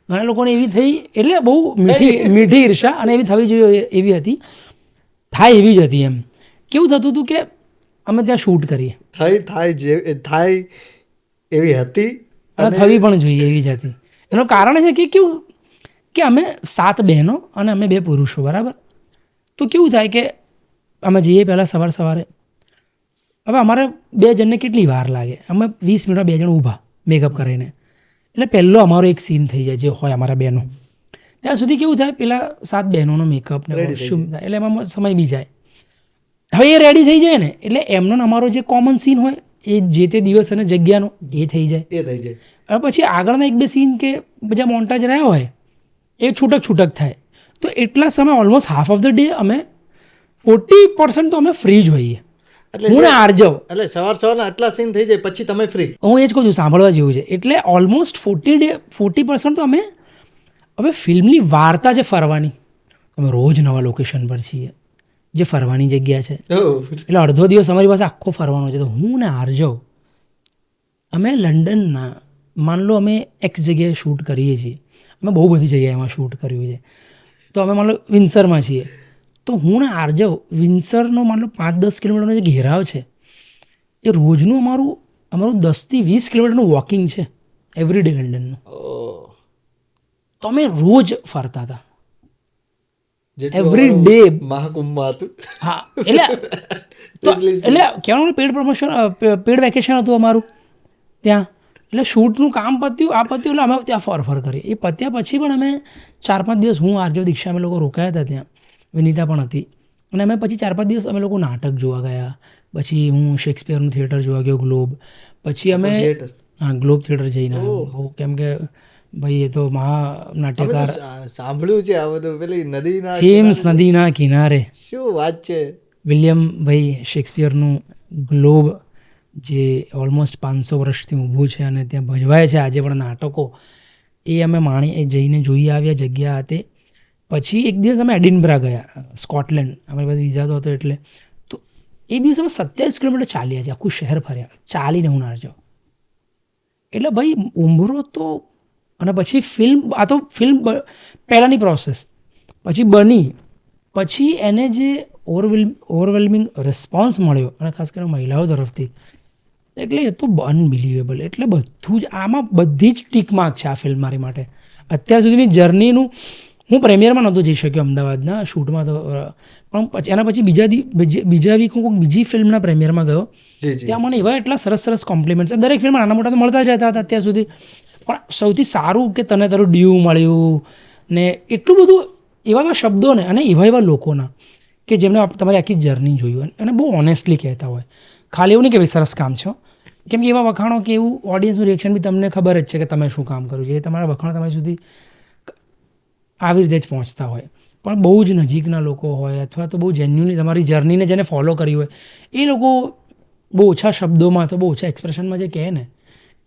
ઘણા લોકોને એવી થઈ, એટલે બહુ મીઠી ઈર્ષા, અને એવી થવી જોઈએ એવી હતી, થાય એવી જ હતી. એમ કેવું થતું હતું કે અમે ત્યાં શૂટ કરીએ, થાય એવી હતી અને થવી પણ જોઈએ એવી જ હતી. એનું કારણ છે કે કેવું કે અમે 7 બહેનો અને અમે 2 પુરુષો, બરાબર. તો કેવું થાય કે અમે જઈએ પહેલાં સવારે, હવે અમારે 2 જણને કેટલી વાર લાગે, અમે 20 મિનિટ 2 જણ ઊભા મેકઅપ કરીને, એટલે પહેલો અમારો એક સીન થઈ જાય જે હોય અમારા બહેનો, ત્યાં સુધી કેવું થાય પેલા 7 બહેનોનો મેકઅપ ને વોશરૂમ થાય, એટલે એમાં સમય બી જાય. હવે એ રેડી થઈ જાય ને એટલે એમનો અમારો જે કોમન સીન હોય એ જે તે દિવસ અને જગ્યાનો એ થઈ જાય. હવે પછી આગળના 1-2 સીન કે બધા મોન્ટાજ રહ્યા હોય એ છૂટક થાય. તો એટલા સમય almost half of the day અમે 40% તો અમે ફ્રી જ હોઈએ. હું ને આર્જવ, એટલે સવારના આટલા સીન થઈ જાય પછી તમે ફ્રી. હું એ જ કહું છું, સાંભળવા જેવું છે. એટલે ઓલમોસ્ટ 40% તો અમે, હવે ફિલ્મની વાર્તા છે ફરવાની, અમે રોજ નવા લોકેશન પર છીએ, જે ફરવાની જગ્યા છે, એટલે અડધો દિવસ અમારી પાસે આખો ફરવાનો છે. તો હું ને આર્જવ અમે લંડનના, માન લો અમે એક્સ જગ્યાએ શૂટ કરીએ છીએ, અમે બહુ બધી જગ્યાએ એમાં શૂટ કર્યું છે, તો અમે માન લો વિન્સરમાં છીએ, તો હું ને આર્જવ વિન્સરનો માન લો 5-10 કિલોમીટરનો જે ઘેરાવ છે એ રોજનું અમારું 10 થી 20 કિલોમીટરનું વોકિંગ છે એવરી ડે લંડનનું. તો અમે રોજ ફરતા હતા એવરી ડે. મહાકુંભમાં હતું. હા, એટલે કહેવાનું પેડ વેકેશન હતું અમારું ત્યાં. એટલે શૂટનું કામ પત્યું, આ પત્યું, એટલે અમે ત્યાં ફર કરીએ. એ પત્યા પછી પણ અમે 4-5 દિવસ, હું આર્જવ દીક્ષા અમે લોકો રોકાયા હતા ત્યાં, વિનીતા પણ હતી, અને અમે પછી 4-5 દિવસ અમે લોકો નાટક જોવા ગયા. પછી હું શેક્સપિયરનું થિયેટર જોવા ગયો, ગ્લોબ. પછી અમે ગ્લોબ થિયેટર જઈને આવ્યો, કેમ કે ભાઈ એ તો મહાનાટ્યકાર. સાંભળ્યું છે આ બધું, પેલી થેમ્સ નદીના કિનારે. શું વાત છે. વિલિયમ ભાઈ શેક્સપિયરનું ગ્લોબ, જે ઓલમોસ્ટ 500 વર્ષથી ઊભું છે અને ત્યાં ભજવાય છે આજે પણ નાટકો, એ અમે જઈને જોઈ આવ્યા જગ્યા હતી. પછી એક દિવસ અમે એડિનબ્રા ગયા, સ્કોટલેન્ડ. અમારી પાસે વિઝા તો હતો એટલે. તો એ દિવસ અમે 27 કિલોમીટર ચાલ્યા છે, આખું શહેર ફર્યા ચાલીને. હું ના જાઉં એટલે ભાઈ ઉંબરો તો. અને પછી ફિલ્મ, આ તો ફિલ્મ પહેલાંની પ્રોસેસ, પછી બની, પછી એને જે ઓવરવેલ્મિંગ રિસ્પોન્સ મળ્યો, અને ખાસ કરીને મહિલાઓ તરફથી, એટલે એ તો અનબિલિવેબલ. એટલે બધું જ આમાં બધી જ ટીક માર્ક છે આ ફિલ્મ મારી માટે. અત્યાર સુધીની જર્નીનું હું પ્રેમિયરમાં નહોતો જઈ શક્યો અમદાવાદના શૂટમાં તો, પણ પછી એના પછી બીજા વીક હું બીજી ફિલ્મના પ્રેમિયરમાં ગયો. ત્યાં મને એવા એટલા સરસ સરસ કોમ્પ્લિમેન્ટ છે. દરેક ફિલ્મમાં નાના મોટા તો મળતા જ રહેતા હતા અત્યાર સુધી, પણ સૌથી સારું કે તને તારું ડ્યુ મળ્યું ને એટલું બધું એવા શબ્દો ને અને એવા લોકોના કે જેમને તમારી આખી જર્ની જોઈ હોય અને બહુ ઓનેસ્ટલી કહેતા હોય. ખાલી એવું નહીં કે ભાઈ સરસ કામ છે, કેમ કે એવા વખાણો કે એવું ઓડિયન્સનું રિએક્શન બી તમને ખબર જ છે કે તમે શું કામ કર્યું છે, એ તમારા વખાણ તમારી સુધી આવી રીતે જ પહોંચતા હોય. પણ બહુ જ નજીકના લોકો હોય અથવા તો બહુ જેન્યુઅલી તમારી જર્નીને જેને ફોલો કરી હોય, એ લોકો બહુ ઓછા શબ્દોમાં અથવા બહુ ઓછા એક્સપ્રેશનમાં જે કહે ને,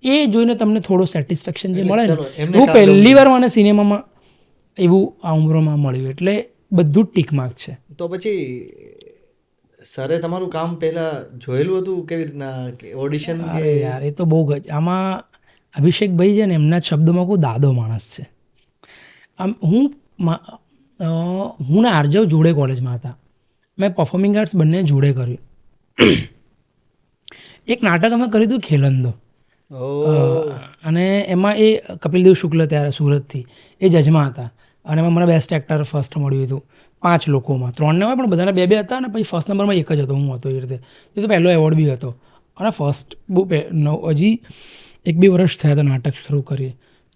એ જોઈને તમને થોડો સેટિસ્ફેક્શન જે મળે ને, હું પહેલી વાર મને સિનેમામાં એવું આ ઉંમરોમાં મળ્યું. એટલે બધું જ ટીક માર્ક છે. તો પછી સરે તમારું કામ પહેલા જોયેલું હતું કેવી રીતના ઓડિશન? અરે યાર એ તો બહુ આમાં અભિષેકભાઈ છે ને, એમના શબ્દોમાં કોઈ દાદો માણસ છે. હું ને આરજવ જોડે કોલેજમાં હતા, મેં પરફોર્મિંગ આર્ટ્સ બંને જોડે કર્યું. એક નાટક અમે કર્યું હતું ખેલંદો, અને એમાં એ કપિલદેવ શુક્લ ત્યારે સુરતથી એ જજમાં હતા, અને એમાં મને બેસ્ટ એક્ટર ફર્સ્ટ મળ્યું હતું 5 લોકોમાં. 3 ને હોય પણ બધાના 2 હતા, અને પછી ફર્સ્ટ નંબરમાં એક જ હતો, હું હતો. એ રીતે એ તો પહેલો એવોર્ડ બી હતો. અને ફર્સ્ટ બહુ હજી 1-2 વર્ષ થયા હતા નાટક શરૂ કરીએ,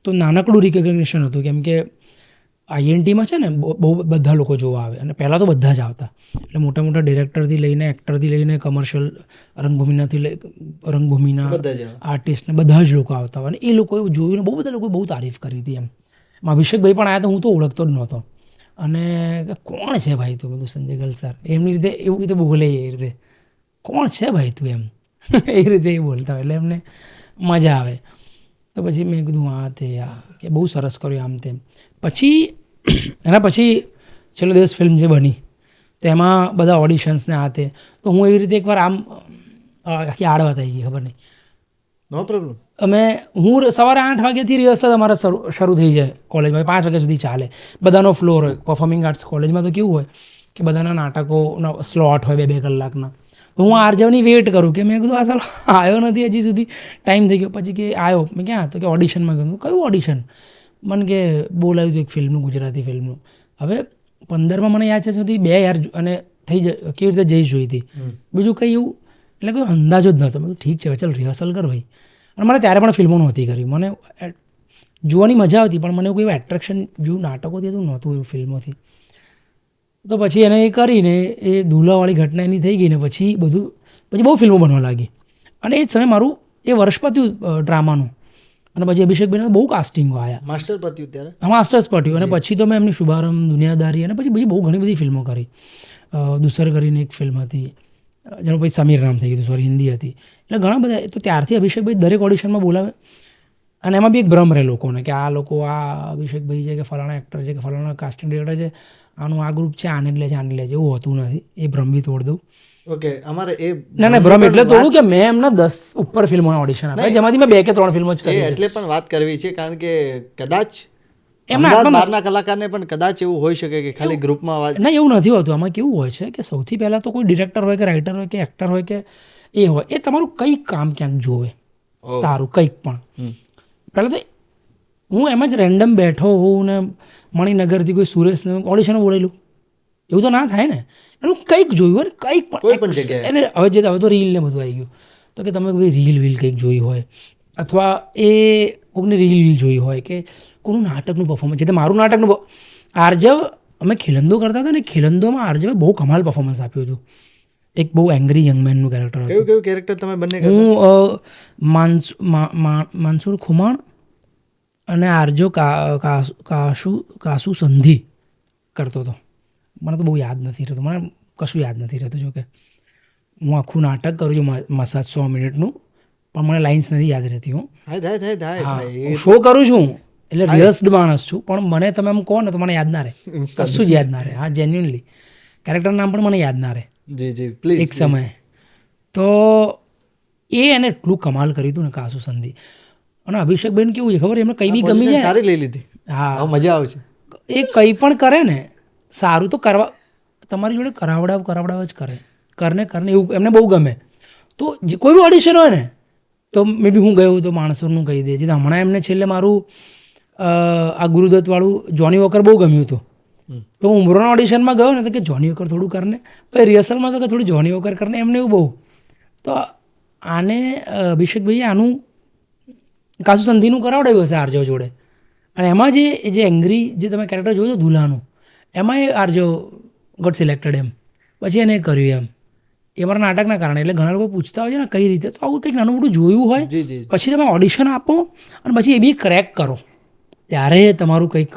તો નાનકડું રિકોગ્નિશન હતું. કેમ કે INTમાં છે ને બહુ બધા લોકો જોવા આવે, અને પહેલાં તો બધા જ આવતા. એટલે મોટા મોટા ડિરેક્ટરથી લઈને એક્ટરથી લઈને કમર્શિયલ રંગભૂમિના આર્ટિસ્ટને બધા જ લોકો આવતા હોય. અને એ લોકોએ જોયું, બહુ બધા લોકોએ બહુ તારીફ કરી હતી. એમ અભિષેકભાઈ પણ આવ્યા તો હું તો ઓળખતો જ નહોતો. અને કોણ છે ભાઈ તું, બધું સંજય ગલસર એમની રીતે એવું રીતે બોલે, એ રીતે કોણ છે ભાઈ તું, એમ એ રીતે એ બોલતા હોય. એટલે એમને મજા આવે. તો પછી મેં કીધું હા તે કે બહુ સરસ કર્યું આમ તેમ. પછી એના પછી છેલ્લો દિવસ ફિલ્મ જે બની, તો એમાં બધા ઓડિશન્સને આ તે, તો હું એવી રીતે એકવાર આમ આખી આડવા થઈ ગઈ, ખબર નહીં. નો પ્રોબ્લેમ. હું સવારે 8 વાગ્યાથી રિહર્સલ અમારે શરૂ થઈ જાય કોલેજમાં, 5 વાગ્યા સુધી ચાલે. બધાનો ફ્લોર હોય. પરફોર્મિંગ આર્ટ્સ કોલેજમાં તો કેવું હોય કે બધાના નાટકોના સ્લોટ હોય 2-2 કલાકના. તો હું આરજવની વેઇટ કરું કે મેં કીધું આ સાલો આવ્યો નથી હજી સુધી, ટાઈમ થઈ ગયો. પછી કે આવ્યો, મેં ક્યાં તો કે ઓડિશનમાં ગયું. કયું ઓડિશન? મને કે બોલાવ્યું હતું એક ફિલ્મનું, ગુજરાતી ફિલ્મનું. હવે 15માં મને યાદ છે સુધી 2 યાર, અને થઈ જાય કેવી રીતે જઈશ જોઈ હતી, બીજું કંઈ એવું એટલે કોઈ અંદાજો જ નહોતો. બધું ઠીક છે, ચાલ રિહર્સલ કર ભાઈ. અને મને ત્યારે પણ ફિલ્મો નહોતી કરી, મને જોવાની મજા આવતી, પણ મને એવું કોઈ એટ્રેક્શન જેવું નાટકોથી હતું નહોતું, એવું ફિલ્મોથી. તો પછી એને એ કરીને એ ધૂલાવાળી ઘટના એની થઈ ગઈ ને પછી બહુ ફિલ્મો બનવા લાગી. અને એ જ સમયે મારું એ વર્ષ પત્યું ડ્રામાનું, અને પછી અભિષેકભાઈને બહુ કાસ્ટિંગો આવ્યા. માસ્ટર પત્યું ત્યારે? હા, માસ્ટર્સ પત્યું. અને પછી તો મેં એમની શુભારંભ, દુનિયાદારી, અને પછી બહુ ઘણી બધી ફિલ્મો કરી. દુસર કરીને એક ફિલ્મ હતી જેનું પછી સમીર નામ થઈ ગયું, સોરી, હિન્દી હતી. એટલે ઘણા બધા. તો ત્યારથી અભિષેકભાઈ દરેક ઓડિશનમાં બોલાવે. અને એમાં બી એક ભ્રમ રહે લોકોને કે આ લોકો આ અભિષેકભાઈ છે કે ફલાણા એક્ટર છે કે ફલાણા કાસ્ટિંગ ડિરેક્ટર છે, આનું આ ગ્રુપ છે, આને લે છે, આને લે છે, એવું હોતું નથી. એ ભ્રમ બી તોડ દઉં. ઓકે, અમારે એ ના ભ્રમ એટલે તોડું કે મેં એમના 10 ઉપર ફિલ્મોના ઓડિશન આપ્યા, જેમાંથી મેં 2 કે 3 ફિલ્મો જ કરી. એટલે પણ વાત કરવી છે, કારણ કે કદાચ બહારના કલાકારને પણ કદાચ એવું હોઈ શકે કે ખાલી ગ્રુપમાં વાત. ના, એવું નથી હોતું. આમાં કેવું હોય છે કે સૌથી પહેલાં તો કોઈ ડિરેક્ટર હોય કે રાઇટર હોય કે એક્ટર હોય કે એ હોય, એ તમારું કંઈક કામ ક્યાંક જોવે સારું, કંઈક પણ. પહેલાં તો હું એમ જ રેન્ડમ બેઠો હોઉં ને મણિનગરથી કોઈ સુરેશને ઓડિશન બોલેલું, એવું તો ના થાય ને. એનું કંઈક જોયું હોય ને, કંઈક પણ એને. હવે તો રીલ ને બધું આવી ગયું, તો કે તમે કોઈ રીલ કંઈક જોઈ હોય, અથવા એ કોઈની રીલ જોઈ હોય કે કોઈનું નાટકનું પરફોર્મન્સ છે. મારું નાટકનું આરજવ, અમે ખેલંદો કરતા હતા ને, ખેલંદોમાં આરજવે બહુ કમાલ પરફોર્મન્સ આપ્યું હતું. એક બહુ એંગ્રી યંગમેનનું કેરેક્ટર હતું. કયું કેરેક્ટર તમે બંને? હું માનસુર ખુમાણ અને આરજો કાસુ સંધિ કરતો હતો. મને તો બહુ યાદ નથી રહેતું, મને કશું યાદ નથી રહેતું. જોકે હું આખું નાટક કરું છું મસાજ 100 મિનિટનું, પણ મને લાઇન્સ નથી યાદ રહેતી. હું શો કરું છું એટલે રિહર્સડ માણસ છું, પણ મને તમે એમ કહો ને તો મને યાદ ના રહે, કશું જ યાદ ના રહે. હા, જેન્યુઅનલી કેરેક્ટર નામ પણ મને યાદ ના રહે જી જી પ્લીઝ. એક સમયે. તો એ એને એટલું કમાલ કર્યું હતું ને કાસુ સંધિ. અને અભિષેકભાઈને કેવું છે ખબર, એમને કંઈ બી ગમી જાય. સારી લઈ લીધી. હા, હવે મજા આવશે. એ કંઈ પણ કરે ને સારું તો કરવા, તમારી જોડે કરાવડાવ જ કરે, કરને એવું એમને બહુ ગમે. તો કોઈ બી ઓડિશન હોય ને તો મે બી હું ગયો તો માણસોનું કહી દે. જે હમણાં એમને છેલ્લે મારું આ ગુરુદત્તવાળું જોની વોકર બહુ ગમ્યું હતું. તો હું ઉમરોના ઓડિશનમાં ગયો ને તો કે જોની વોકર થોડું કરને, પછી રિહર્સલમાં તો કે થોડું જોની વોકર કરને, એમને એવું બહુ. તો આને અભિષેકભાઈએ આનું કાસુ સંધિનું કરાવડાવ્યું હશે આરજો જોડે. અને એમાં જે એંગ્રી જે તમે કેરેક્ટર જોયું તો ધુલાનું, એમાં એ આરજો ગોટ સિલેક્ટેડ એમ. પછી એને કર્યું એમ. એ મારા નાટકના કારણે. એટલે ઘણા લોકો પૂછતા હોય છે ને કઈ રીતે, તો આવું કંઈક નાનું મોટું જોયું હોય પછી તમે ઓડિશન આપો અને પછી એ બી ક્રેક કરો, ત્યારે તમારું કંઈક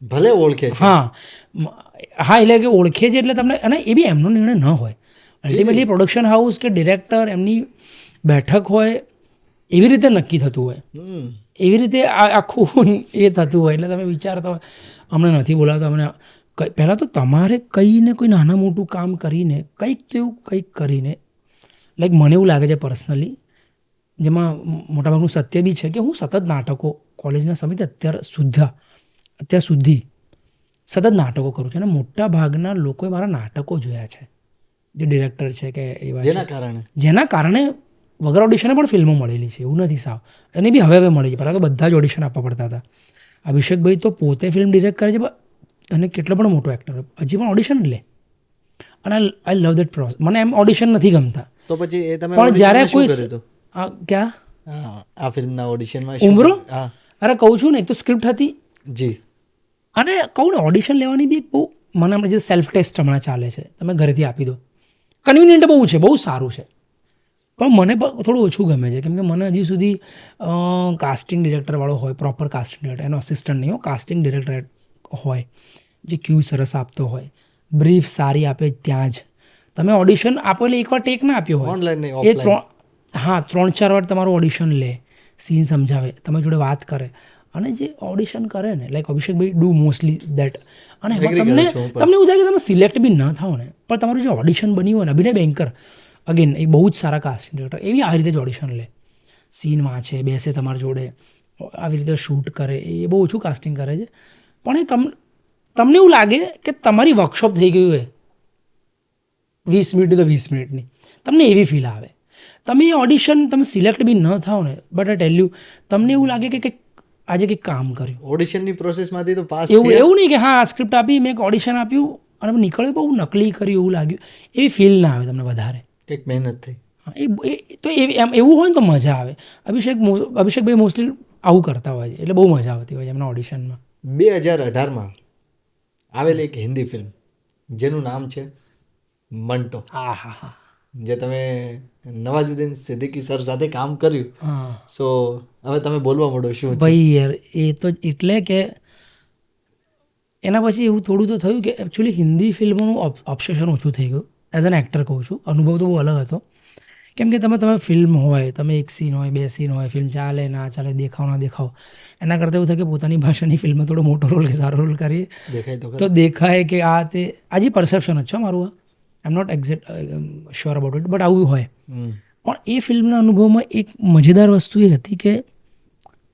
ભલે ઓળખે છે. હા એટલે કે ઓળખે છે એટલે તમને, અને એ બી એમનો નિર્ણય ન હોય. અલ્ટિમેટલી પ્રોડક્શન હાઉસ કે ડિરેક્ટર એમની બેઠક હોય એવી રીતે નક્કી થતું હોય, એવી રીતે આખું એ થતું હોય. એટલે તમે વિચારતા હોય અમને નથી બોલાવતા, અમને પહેલાં તો તમારે કંઈને કોઈ નાના મોટું કામ કરીને કંઈક તો એવું કંઈક કરીને, લાઈક મને એવું લાગે છે પર્સનલી, જેમાં મોટાભાગનું સત્ય બી છે કે હું સતત નાટકો કોલેજના સમયથી અત્યાર સુધી સતત નાટકો કરું છું. અને મોટા ભાગના લોકોએ મારા નાટકો જોયા છે, જે ડિરેક્ટર છે કે એવા, જેના કારણે વગર ઓડિશને પણ ફિલ્મો મળેલી છે. એવું નથી સાવ, અને બી હવે મળી છે. પહેલાં તો બધા જ ઓડિશન આપવા પડતા હતા. અભિષેકભાઈ તો પોતે ફિલ્મ ડિરેક્ટ કરે છે અને કેટલો પણ મોટો એક્ટર હજી પણ ઓડિશન લે. અને આઈ લવ દેટ પ્રોસેસ. મને એમ ઓડિશન નથી ગમતા. તો પછી એ તમે પણ જ્યારે કોઈ ક્યાં આ ફિલ્મના ઓડિશનમાં ઉમરો, અરે કહું છું ને, એક તો સ્ક્રિપ્ટ હતી જી, અને કહું ને ઓડિશન લેવાની બી એક બહુ, મને જે સેલ્ફ ટેસ્ટ હમણાં ચાલે છે, તમે ઘરેથી આપી દો, કન્વિનિયન્ટ બહુ છે, બહુ સારું છે. પણ મને થોડું ઓછું ગમે છે, કેમ કે મને હજી સુધી કાસ્ટિંગ ડિરેક્ટરવાળો હોય, પ્રોપર કાસ્ટિંગ ડિરેક્ટર, એનો અસિસ્ટન્ટ નહીં હોય, કાસ્ટિંગ ડિરેક્ટર હોય જે ક્યુ સરસ આપતો હોય, બ્રીફ સારી આપે ત્યાં જ તમે ઓડિશન આપો. એટલે એકવાર ટેક ના આપ્યો હોય, ઓનલાઈન એ 3-4 વાર તમારું ઓડિશન લે, સીન સમજાવે, તમારી જોડે વાત કરે. અને જે ઓડિશન કરે ને, like Abhishekbhai do mostly that. અને એમાં તમને એવું થાય કે તમે સિલેક્ટ બી ન થાવ ને, પણ તમારું જે ઓડિશન બન્યું હોય ને, અભિનય બેંકર અગેન એ બહુ જ સારા કાસ્ટિંગ ડિરેક્ટર, એવી આવી રીતે જ ઓડિશન લે, સીન વાંચે, બેસે તમારી જોડે, આવી રીતે શૂટ કરે. એ બહુ ઓછું કાસ્ટિંગ કરે છે. પણ એ તમને એવું લાગે કે તમારી વર્કશોપ થઈ ગયું હોય 20 મિનિટની તો 20 મિનિટની, તમને એવી ફીલ આવે. તમે એ ઓડિશન તમે સિલેક્ટ બી ન થાવ ને, બટ આઈ ટેલ યુ, તમને એવું લાગે કે કંઈક આજે કંઈક કામ કર્યું. ઓડિશનની પ્રોસેસમાંથી તો પાસ એવું નહીં કે હા સ્ક્રિપ્ટ આપી, મેં એક ઓડિશન આપ્યું અને નીકળ્યું બહુ નકલી કર્યું એવું લાગ્યું, એવી ફીલ ના આવે તમને વધારે. કંઈક મહેનત થઈ. તો એવું હોય ને તો મજા આવે. અભિષેકભાઈ મોસ્ટલી આવું કરતા હોય છે, એટલે બહુ મજા આવતી હોય છે એમના ઓડિશનમાં. 2018માં આવેલી એક હિન્દી ફિલ્મ જેનું નામ છે મંટો. જે તમે નવાઝુદ્દીન સિદ્દીકી સર સાથે કામ કર્યું. સો હવે તમે બોલવા માંડો શું ભાઈ યાર, એ તો એટલે કે એના પછી એવું થોડું તો થયું કે એકચ્યુઅલી હિન્દી ફિલ્મોનું ઓબ્સેશન ઓછું થઈ ગયું. એઝ એન એક્ટર કહું છું, અનુભવ તો બહુ અલગ હતો. કેમ કે તમે ફિલ્મ હોય, તમે એક સીન હોય, 2 સીન હોય, ફિલ્મ ચાલે ના ચાલે, દેખાવ ના દેખાવ, એના કરતાં એવું થાય કે પોતાની ભાષાની ફિલ્મમાં થોડો મોટો રોલ કે સારો રોલ કરીએ તો દેખાય કે આ તે. આજે પરસેપ્શન જ છે મારું, I am not exact sure about it, but આવું હોય. પણ એ ફિલ્મના અનુભવમાં એક મજેદાર વસ્તુ એ હતી કે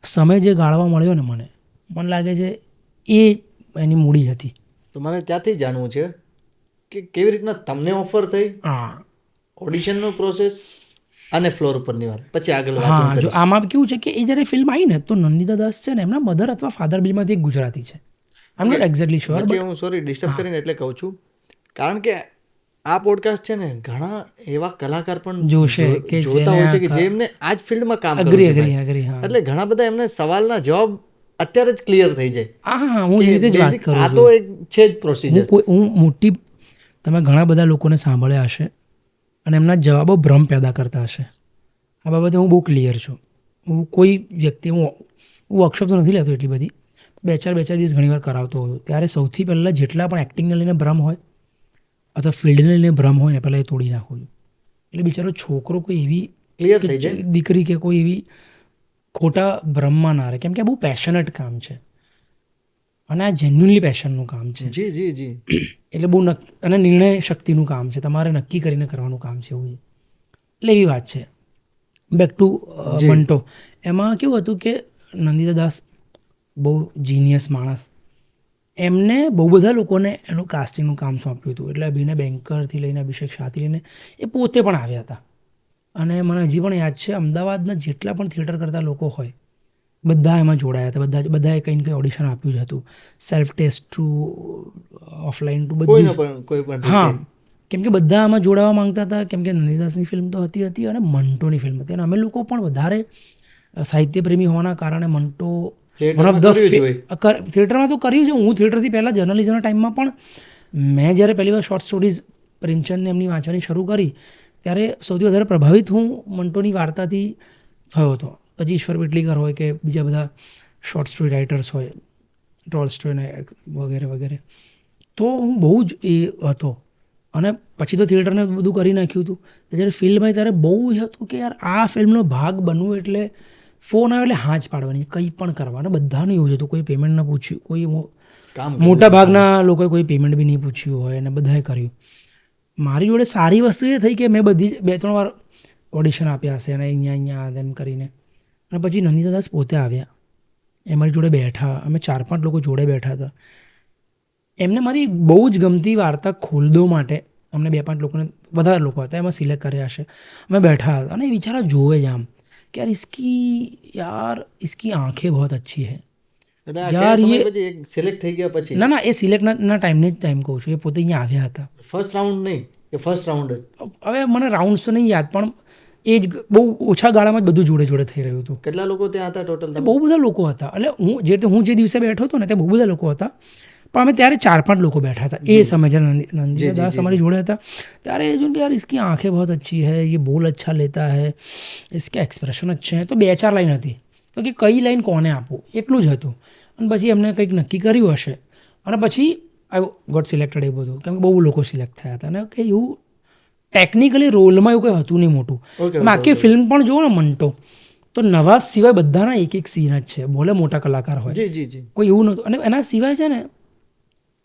સમય જે ગાળવા મળ્યો ને મને લાગે છે એ એની મૂડી હતી. તો મને ત્યાંથી જાણવું છે કે કેવી રીતના તમને ઓફર થઈ, ઓડિશનનો પ્રોસેસ અને ફ્લોર ઉપરની વાત, પછી આગળ વાત. હા, જો આમાં કેવું છે કે એ જ્યારે ફિલ્મ આવી ને, તો નંદિતા દાસ છે ને, એમના મધર અથવા ફાધર બેમાંથી એક ગુજરાતી છે. I am not exactly sure, but હું સોરી ડિસ્ટર્બ કરીને એટલે કહું છું, કારણ કે આ પોડકાસ્ટ છે ને ઘણા એવા કલાકાર પણ જોશે કે જોતા હોય છે કે જેમને આ જ ફિલ્ડમાં કામ કરવું છે, એટલે ઘણા બધા એમને સવાલના જવાબ અત્યારે જ ક્લિયર થઈ જાય. હા, હું એ રીતે જ વાત કરું. આ તો એક છે જ પ્રોસિજર. હું મોટી, તમે ઘણા બધા લોકોને સાંભળ્યા હશે અને એમના જવાબો ભ્રમ પેદા કરતા હશે. આ બાબતે હું બહુ ક્લિયર છું. હું કોઈ વ્યક્તિ, હું વર્કશોપ તો નથી લેતો એટલી બધી, 2-4 દિવસ ઘણીવાર કરાવતો હોઉં, ત્યારે સૌથી પહેલાં જેટલા પણ એક્ટિંગને લઈને ભ્રમ હોય અથવા ફિલ્ડને લઈને ભ્રમ હોય ને, પહેલાં એ તોડી નાખું છું. એટલે બિચારો છોકરો કોઈ એવી ક્લિયર થઈ જાય, દીકરી કે કોઈ એવી ખોટા ભ્રમમાં ના રહે, કેમ કે આ બહુ પેશનેટ કામ છે અને આ જેન્યુઅનલી પેશનનું કામ છે. જી જી જી એટલે બહુ અને નિર્ણય શક્તિનું કામ છે, તમારે નક્કી કરીને કરવાનું કામ છે એવું છે. એટલે એવી વાત છે. Back to Manto. એમાં કેવું હતું કે નંદિતા દાસ બહુ જીનિયસ માણસ, એમને બહુ બધા લોકોને એનું કાસ્ટિંગનું કામ સોંપ્યું હતું. એટલે અભિનય બેન્કરથી લઈને અભિષેક શાહથી લઈને એ પોતે પણ આવ્યા હતા. અને મને હજી પણ યાદ છે, અમદાવાદના જેટલા પણ થિયેટર કરતા લોકો હોય બધા એમાં જોડાયા હતા. બધાએ કંઈ ને કંઈ ઓડિશન આપ્યું જ હતું, self test too offline too બધું. કોઈ પણ હા, કેમ કે બધા આમાં જોડાવા માંગતા હતા, કેમ કે નંદિદાસની ફિલ્મ તો હતી અને મંટોની ફિલ્મ હતી. અને અમે લોકો પણ વધારે સાહિત્યપ્રેમી હોવાના કારણે મંટો વન ઓફ ધ થિયેટરમાં તો કર્યું છે. હું થિયેટરથી પહેલાં જર્નલિઝમના ટાઈમમાં પણ મેં જ્યારે પહેલી વાર શોર્ટ સ્ટોરીઝ પ્રેમચંદને એમની વાંચવાની શરૂ કરી ત્યારે સૌથી વધારે પ્રભાવિત હું મંટોની વાર્તાથી થયો હતો. પછી ઈશ્વર પેટલીકર હોય કે બીજા બધા શોર્ટ સ્ટોરી રાઇટર્સ હોય, ટોલ્સ્ટોયને વગેરે વગેરે, તો હું બહુ જ એ હતો. અને પછી તો થિયેટરને બધું કરી નાખ્યું હતું. જ્યારે ફિલ્મ આવી ત્યારે બહુ જ હતું કે યાર આ ફિલ્મનો ભાગ બનવું એટલે ફોન આવે એટલે હાથ જ પાડવાની, કંઈ પણ કરવા. અને બધાનું એવું જ હતું, કોઈ પેમેન્ટ ન પૂછ્યું, કોઈ મોટા ભાગના લોકોએ કોઈ પેમેન્ટ બી નહીં પૂછ્યું હોય અને બધાએ કર્યું. મારી જોડે સારી વસ્તુ એ થઈ કે મેં બધી 2-3 વાર ઓડિશન આપ્યા હશે અને અહીંયા એમ કરીને. અને પછી નંદિતા દાસ પોતે આવ્યા, એ મારી જોડે બેઠા, અમે 4-5 લોકો જોડે બેઠા હતા. એમને મારી બહુ જ ગમતી વાર્તા ખોલદો માટે અમને 2-5 લોકોને, વધારે લોકો હતા એમાં સિલેક્ટ કર્યા હશે. અમે બેઠા હતા અને એ બિચારા જોવે જ આમ કે યાર ઇસકી આંखें बहुत अच्छी है યાર. એ સિલેક્ટ થઈ ગયા પછી ના એ સિલેક્ટના ટાઈમને જ ટાઈમ કહું છું. એ પોતે અહીંયા આવ્યા હતા. ફર્સ્ટ રાઉન્ડ નહીં કે ફર્સ્ટ રાઉન્ડ જ? હવે મને રાઉન્ડ્સ તો નહીં યાદ, પણ એ જ બહુ ઓછા ગાળામાં જ બધું જોડે થઈ રહ્યું હતું. કેટલા લોકો ત્યાં હતા ટોટલ? બહુ બધા લોકો હતા. એટલે હું જે દિવસે બેઠો હતો ને ત્યાં બહુ બધા લોકો હતા, પણ અમે ત્યારે 4-5 લોકો બેઠા હતા એ સમય. જ્યારે નંદિતા દાસ અમારી જોડે હતા ત્યારે એ જોયું કે યાર इसकी आंखें बहुत अच्छी है, ये बोल अच्छा लेता है, इसके एक्सप्रेशन अच्छे हैं. તો 2-4 લાઈન હતી, તો કે કઈ લાઈન કોને આપું એટલું જ હતું. અને પછી એમને કંઈક નક્કી કર્યું હશે અને પછી આઈ ગોટ સિલેક્ટેડ. એ બધું કેમ કે બહુ લોકો સિલેક્ટ થયા હતા અને કે એવું ટેકનિકલી રોલમાં એવું કંઈ હતું નહીં મોટું. આખી ફિલ્મ પણ જુઓ ને મંટો, તો નવાઝ સિવાય બધાના એક સીન જ છે, ભલે મોટા કલાકાર હોય, કોઈ એવું નહોતું. અને એના સિવાય છે ને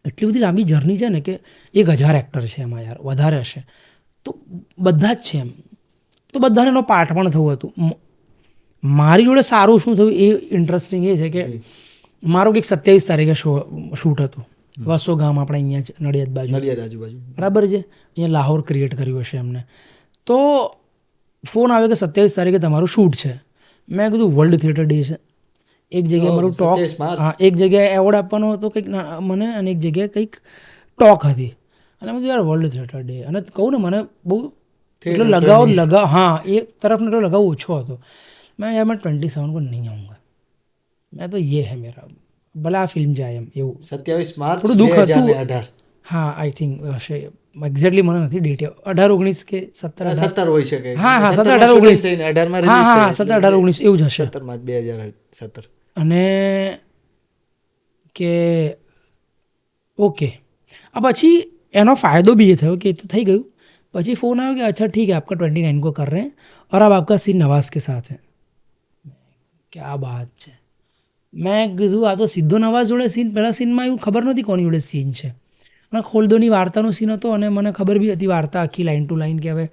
એટલી બધી લાંબી જર્ની છે ને કે 1000 એક્ટર છે એમાં, યાર વધારે હશે તો બધા જ છે એમ. તો બધાને એનો પાર્ટ પણ થયું હતું. મારી જોડે સારું શું થયું એ ઇન્ટરેસ્ટિંગ એ છે કે મારું કંઈક 27 તારીખે શૂટ હતું, વસો ગામ આપણે અહીંયા જ નડિયાદ આજુબાજુ, બરાબર છે. અહીંયા લાહોર ક્રિએટ કર્યું હશે એમને. તો ફોન આવ્યો કે 27 તારીખે તમારું શૂટ છે. મેં કીધું વર્લ્ડ થિયેટર ડે છે, એક જગ્યાએ મારું ટોક, હા એક જગ્યાએ એવોર્ડ આપવાનો હતો કંઈક મને, અને એક જગ્યાએ કંઈક ટોક હતી. અને મેં કીધું યાર વર્લ્ડ થિયેટર ડે, અને કહું ને મને બહુ એટલો લગાવ હા એ તરફનો એટલો લગાવ ઓછો હતો. મેં યાર मैं 27 को नहीं आऊँगा, मैं तो ये है मेरा, ભલે આ ફિલ્મ જાય એમ એવું. 27 માર્ચ થોડું દુઃખ હતું. 2018. હા આઈ થિંક હશે, એક્ઝેક્ટલી મને નથી ડેટ, 18-19 કે 17 હોઈ શકે. હા 17-18-19, 18 હા 17-18-19 એવું જ હશે. 17 માર્ચ 2017. અને કે ઓકે, આ પછી એનો ફાયદો भी ये થયો કે એ તો થઈ ગયું. પછી ફોન આવ્યો કે अच्छा ठीक है आपका 29 को कर रहे हैं और अब आपका सीन नवाज के साथ है. क्या बात છે. મેં કીધું આ તો સીધો નવાઝ જોડે સીન. પહેલાં સીનમાં એવું ખબર નહોતી કોની જોડે સીન છે. અને ખોલદોની વાર્તાનો સીન હતો અને મને ખબર બી હતી વાર્તા આખી લાઈન ટુ લાઈન, કે હવે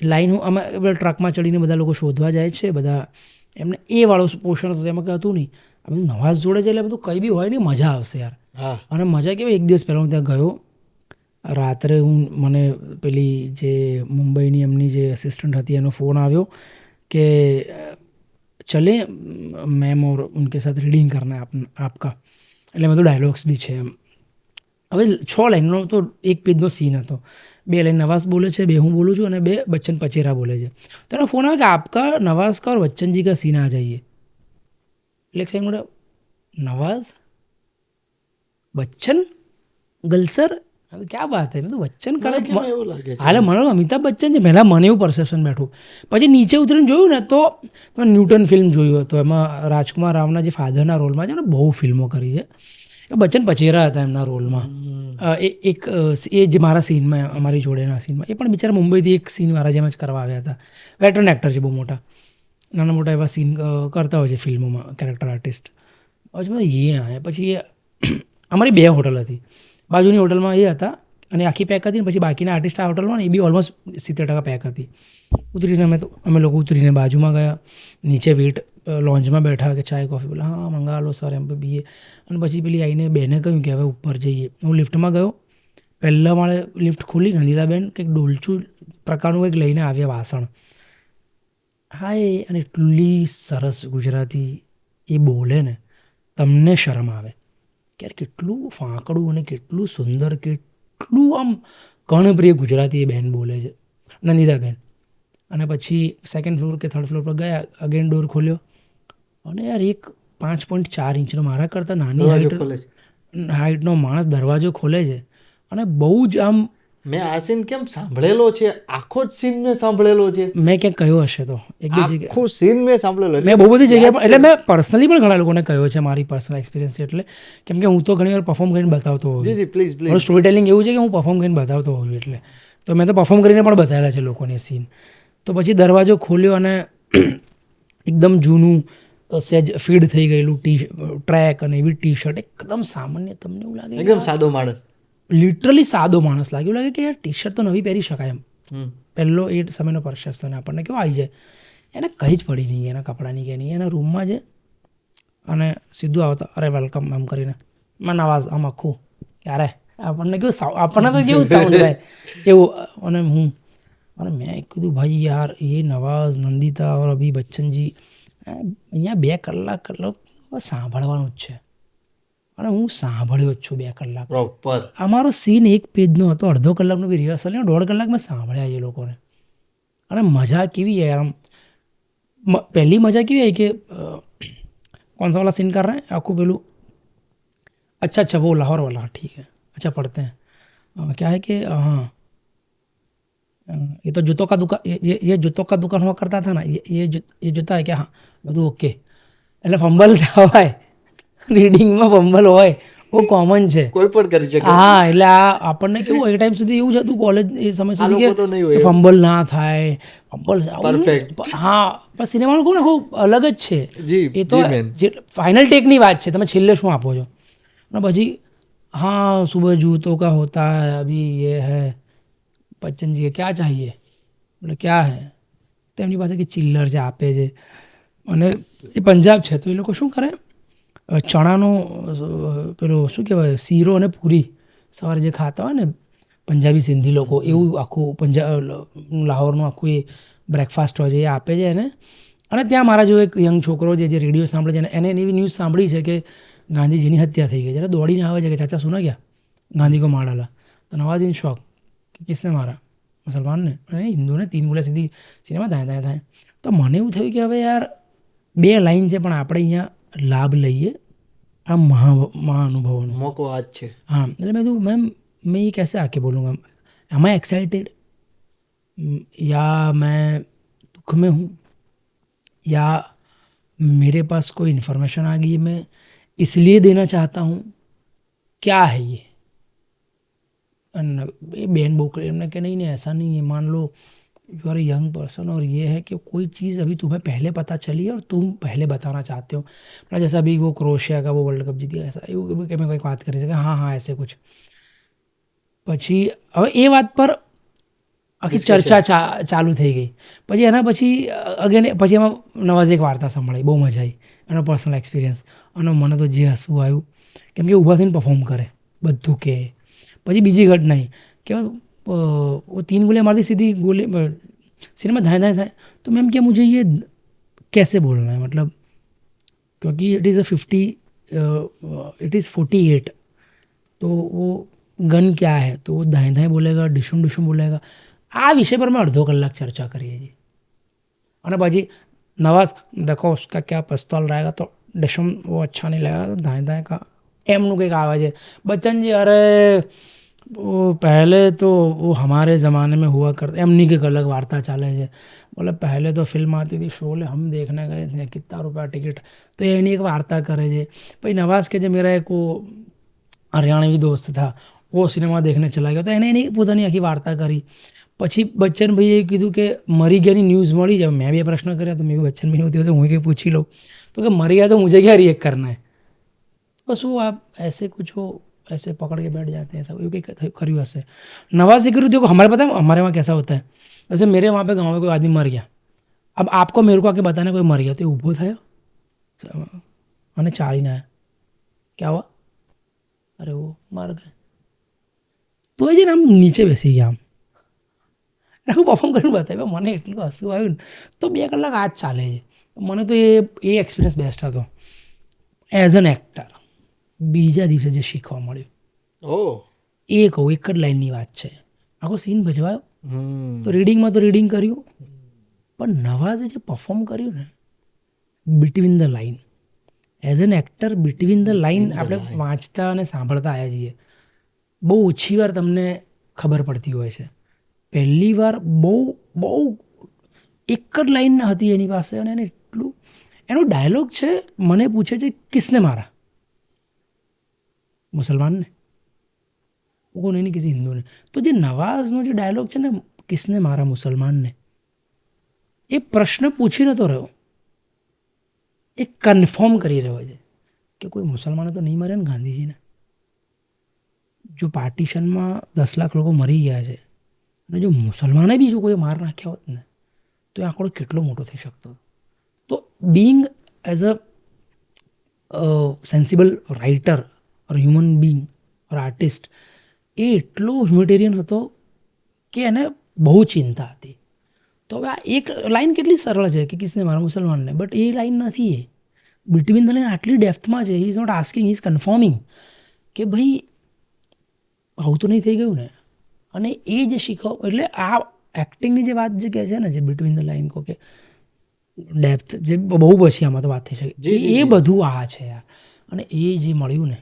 લાઈન અમે ટ્રકમાં ચડીને બધા લોકો શોધવા જાય છે, બધા એમને એ વાળો પોર્શન હતો. એમાં કંઈ હતું નહીં. આ બધું નવાઝ જોડે છે એટલે બધું કંઈ બી હોય ને મજા આવશે યાર. અને મજા કેવી, એક દિવસ પહેલાં હું ત્યાં ગયો, રાત્રે મને પેલી જે મુંબઈની એમની જે અસિસ્ટન્ટ હતી એનો ફોન આવ્યો કે चले मैम और उनके साथ रीडिंग करना है आपका. એટલે એમાં તો ડાયલોગ્સ બી છે એમ. હવે 6 લાઈનનો તો એક પેજનો સીન હતો. 2 લાઈન નવાઝ બોલે છે, 2 હું બોલું છું અને 2 બચ્ચન પચેરા બોલે છે. તો એનો ફોન આવે કે આપકા નવાઝ का और बच्चन जी का सीन आ जाइए. એટલે એક સેકન્ડ, નવાઝ બચ્ચન ગલસર, ક્યાં વાત હે. મેં તો બચ્ચન કરે હાલે મને અમિતાભ બચ્ચન છે પહેલાં, મને એવું પરસેપ્શન બેઠું. પછી નીચે ઉતરીને જોયું ને તો ન્યૂટન ફિલ્મ જોયું હતું, એમાં રાજકુમાર રાવના જે ફાધરના રોલમાં છે ને, બહુ ફિલ્મો કરી છે. એ બચ્ચન પચેરા હતા એમના રોલમાં. એ જે મારા સીનમાં, અમારી જોડેના સીનમાં, એ પણ બિચારા મુંબઈથી એક સીન મારા જેમ જ કરવા આવ્યા હતા. વેટરન એક્ટર છે બહુ મોટા. નાના મોટા એવા સીન કરતા હોય છે ફિલ્મોમાં કેરેક્ટર આર્ટિસ્ટ. પછી મેં એ આવ્યા પછી અમારી 2 હોટલ હતી, બાજુની હોટલમાં એ હતા અને આખી પેક હતી ને પછી બાકીના આર્ટિસ્ટ આ હોટલમાં ને એ બી ઓલમોસ્ટ 70% પેક હતી. ઉતરીને અમે લોકો ઉતરીને બાજુમાં ગયા, નીચે લોન્જમાં બેઠા કે ચાય કોફી, બોલા હા મંગાવો લો સર, એમ પીએ. અને પછી પેલી આવીને બેને કહ્યું કે હવે ઉપર જઈએ. હું લિફ્ટમાં ગયો, પહેલાં માળે લિફ્ટ ખુલી, નંદિતાબેન કંઈક ડોલચું પ્રકારનું કંઈક લઈને આવ્યા વાસણ. હા અને એટલી સરસ ગુજરાતી એ બોલે ને તમને શરમ આવે કે યાર કેટલું ફાંકડું અને કેટલું સુંદર, કેટલું આમ કર્ણપ્રિય ગુજરાતી એ બેન બોલે છે, નંદિતાબેન. અને પછી 2nd ફ્લોર કે 3rd ફ્લોર પર ગયા, અગેન ડોર ખોલ્યો અને યાર એક 5.4 ઇંચનો મારા કરતાં નાની હાઇટનો માણસ દરવાજો ખોલે છે અને બહુ જ આમ. મેં આ સીન કેમ સાંભળેલો છે, આખો જ સીન મેં સાંભળેલો છે. મેં ક્યાંક કહ્યો હશે તો એક બે જગ્યાએ આખો સીન મેં સાંભળેલો. મેં બહુ બધી જગ્યાએ પણ, એટલે મેં પર્સનલી પણ ઘણા લોકોને કહ્યો છે મારી પર્સનલ એક્સપિરિયન્સ છે એટલે, કેમ કે હું તો ઘણી વાર પરફોર્મ કરીને બતાવતો હોઉં. જી જી પ્લીઝ પ્લીઝ. મારું સ્ટોરી ટેલિંગ એવું છે કે હું પરફોર્મ કરીને બતાવતો હોઉં એટલે, તો મેં તો પરફોર્મ કરીને પણ બતાવેલા છે લોકોને સીન. તો પછી દરવાજો ખોલ્યો અને એકદમ જૂનું સેજ ફીડ થઈ ગયેલું ટ્રેક અને એવી ટી-શર્ટ, એકદમ સામાન્ય. તમને એવું લાગે એકદમ સાદો માણસ, લિટરલી સાદો માણસ લાગે, એવું લાગે કે યાર ટી-શર્ટ તો નવી પહેરી શકાય એમ. પહેલો એ સમયનો પરસેપ્શન આપણને કેવો આવી જાય, એને કંઈ જ પડી નહીં એના કપડાની કે નહીં. એના રૂમમાં છે અને સીધું આવતા અરે વેલકમ એમ કરીને મેં નવાઝ આમ આખું ક્યારે આપણને કેવું આપણને તો કેવું સાઉન્ડ થાય એવું. અને મેં કીધું ભાઈ યાર એ નવાઝ, નંદિતા और अभी बच्चनજી અહીંયા 2 કલાક સાંભળવાનું જ છે અને હું સાંભળ્યો જ છું 2 કલાક પ્રોપર. અમારો સીન 1 પેજનો હતો, અડધો કલાકનું બી રિહર્સલ, 1.5 કલાક મેં સાંભળ્યા એ લોકોને. અને મજા કેવી યાર, આમ પહેલી મજા કેવી આવી કે कौन सा वाला सीन कर रहे हैं आपको पेलू, अच्छा वो लाहौर वाला, ठीक है अच्छा पढ़ते हैं. क्या है कि हाँ ये तो जूतों का दुकान, ये जूतों का दुकान हुआ करता था ना, ये जूता है क्या, हाँ બધું ઓકે. એટલે ફંબલ હોય, રીડિંગમાં ફંબલ હોય બહુ કોમન છે, કોઈ પણ કરી શકે. હા એટલે આ આપણને કેવું એ ટાઈમ સુધી એવું જ હતું કોલેજ એ સમય સુધી કે ફંબલ ના થાય, ફંબલ પરફેક્ટ. હા પણ સિનેમાનું કહું ને ખૂબ અલગ જ છે જી એ તો. જે ફાઇનલ ટેકની વાત છે, તમે છેલ્લે શું આપો છો. અને પછી हाँ सुबह जूतों का होता है, अभी ये है बच्चन जी क्या चाहिए, बोले क्या है, તો એમની પાસે કે ચિલ્લર જે આપે છે. અને એ પંજાબ છે તો એ લોકો શું કરે, ચણાનો પેલો શું કહેવાય શીરો અને પૂરી સવારે જે ખાતા હોય ને પંજાબી સિંધી લોકો, એવું આખું લાહોરનું આખું એ બ્રેકફાસ્ટ હોય છે એ આપે છે એને. અને ત્યાં મારા જેવો એક યંગ છોકરો જે રેડિયો સાંભળે છે એને એની ન્યૂઝ સાંભળી છે કે ગાંધીજીની હત્યા થઈ ગઈ છે. દોડીને આવે છે કે ચાચા સુના ગયા, ગાંધી કો માર ડાલા. તો નવાઝ ઇન શોક કે કિસને મારા, मुसलमान ने, અને હિન્દુને 3 गोलियां સીધી સિનેમા થાય. તો મને એવું થયું કે હવે યાર 2 લાઈન છે પણ આપણે અહીંયા લાભ લઈએ આ મહાનુભાવોનો મોકો આજ છે. हाँ मतलब मैं ये कैसे आके बोलूँगा, एम आई एक्साइटेड या मैं दुख में हूँ या मेरे पास कोई इन्फॉर्मेशन आ गई है मैं इसलिए देना चाहता हूँ, क्या है ये. ये बैन बोकले हमने कि नहीं ऐसा नहीं है, मान लो you are a young person और ये है कि कोई चीज़ अभी तुम्हें पहले पता चली है और तुम पहले बताना चाहते हो. मतलब जैसा अभी वो क्रोशिया का वो वर्ल्ड कप जीत गया, ऐसा એવું કે મેં કંઈક વાત કરી છે કે હા ऐसे कुछ. પછી હવે એ વાત પર આખી ચર્ચા ચાલુ થઈ ગઈ. પછી એના પછી અગેન પછી એમાં નવાઝે એક વાર્તા સંભળાઈ, બહુ મજા આવી, એનો પર્સનલ એક્સપિરિયન્સ. અને મને તો જે હસવું આવ્યું, કેમ કે ઊભા થઈને પરફોર્મ કરે બધું કે. પછી બીજી ઘટના કે वो 3 गोलियां मारती सीधी गोली सिनेमा धाए. तो मैम क्या मुझे ये कैसे बोलना है, मतलब क्योंकि इट इज़ 48, तो वो गन क्या है, तो वो धाए बोलेगा, डिशुम बोलेगा. आ विषय पर मैं 1.5 कलाक चर्चा करी है जी. और પછી नवाज देखो उसका क्या पिस्तौल रहेगा तो डिशुम वो अच्छा नहीं लगेगा, तो धाए का એમનું કંઈક આવે છે. बच्चन जी अरे वो पहले तो वो हमारे ज़माने में हुआ करते, एमनी की अलग वार्ता चाले है. बोले पहले तो फिल्म आती थी शोले, हम देखने गए थे, कितना रुपया टिकट, तो एनी एक वार्ता करे છે. પછી नवाज के जो मेरा एक वो हरियाणवी दोस्त था વો સિનેમા દેખને ચલા ગયો. તો એને એની પોતાની આખી વાર્તા કરી. પછી બચ્ચનભાઈએ કીધું કે મરી ગયાની ન્યૂઝ મળી જાય. મેં બી પ્રશ્ન કર્યા તો મેં બી બચ્ચનભાઈ હોતી તો હું કંઈ પૂછી લઉં. તો કે મરી ગયા તો મુझे क्या रिएक्ट करना है. बस वो आप ऐसे कुछ हो ऐसे पकड़ के बैठ जाते हैं सब એવું કંઈક કર્યું હશે. नवाज सिकरुद्दीन को हमारे पता है हमारे वहाँ कैसा होता है. जैसे मेरे वहाँ पे गाँव में कोई आदमी मर गया. अब आपको मेरे को आके बताना कोई मर गया तो ये ઊભો થયો અને ચાલીને આવ્યા. क्या हुआ? अरे वो मर गए. તો એ છે ને આમ નીચે બેસી ગયા. આમ હું પરફોર્મ કરીને બતાવ્યું. મને એટલું હસવું આવ્યું ને. તો 2 કલાક આ જ ચાલે છે. મને તો એ એક્સપિરિયન્સ બેસ્ટ હતો એઝ એન એક્ટર. બીજા દિવસે જે શીખવા મળ્યું એ કહું, એક જ લાઇનની વાત છે. આખો સીન ભજવાયો તો રીડિંગમાં તો રીડિંગ કર્યું, પણ નવાઝે જે પરફોર્મ કર્યું ને between the line, as an actor between the line આપણે વાંચતા અને સાંભળતા આવ્યા છીએ. બહુ ઓછી વાર તમને ખબર પડતી હોય છે. પહેલી વાર બહુ એક જ લાઇન હતી એની પાસે અને એને એટલું એનો ડાયલોગ છે. મને પૂછે છે કિસને મારા? मुसलमान ने. वो नहीं किसी हिंदू ने. तो जो नवाज़નો જે ડાયલોગ છે ને કિસને મારા મુસલમાન ને, એ પ્રશ્ન પૂછી નતો રહ્યો, એ કન્ફર્મ કરી રહ્યો છે કે કોઈ મુસલમાનો તો નહીં મરે ને ગાંધીજીને. જો પાર્ટીશનમાં 10 લાખ લોકો મરી ગયા છે અને જો મુસલમાને બી જો કોઈ માર નાખ્યા હોત ને તો એ આંકડો કેટલો મોટો થઈ શકતો. તો being as a sensible writer or human being or artist એ એટલો હ્યુમેટેરિયન હતો કે એને બહુ ચિંતા હતી. તો હવે આ એક લાઇન કેટલી સરળ છે કે કિસને મારા મુસલમાનને, બટ એ લાઇન નથી. એ બિટવીન ધ લાઇન આટલી ડેપ્થમાં છે. He is not asking, he is confirming કે ભાઈ આવું તો નહીં થઈ ગયું ને. અને એ જે શીખો એટલે આ એક્ટિંગની જે વાત જે કહે છે ને જે બિટવીન ધ લાઇન કહો કે ડેપ્થ જે બહુ પછી આમાં તો વાત થઈ શકે એ બધું આ છે યાર. અને એ જે મળ્યું ને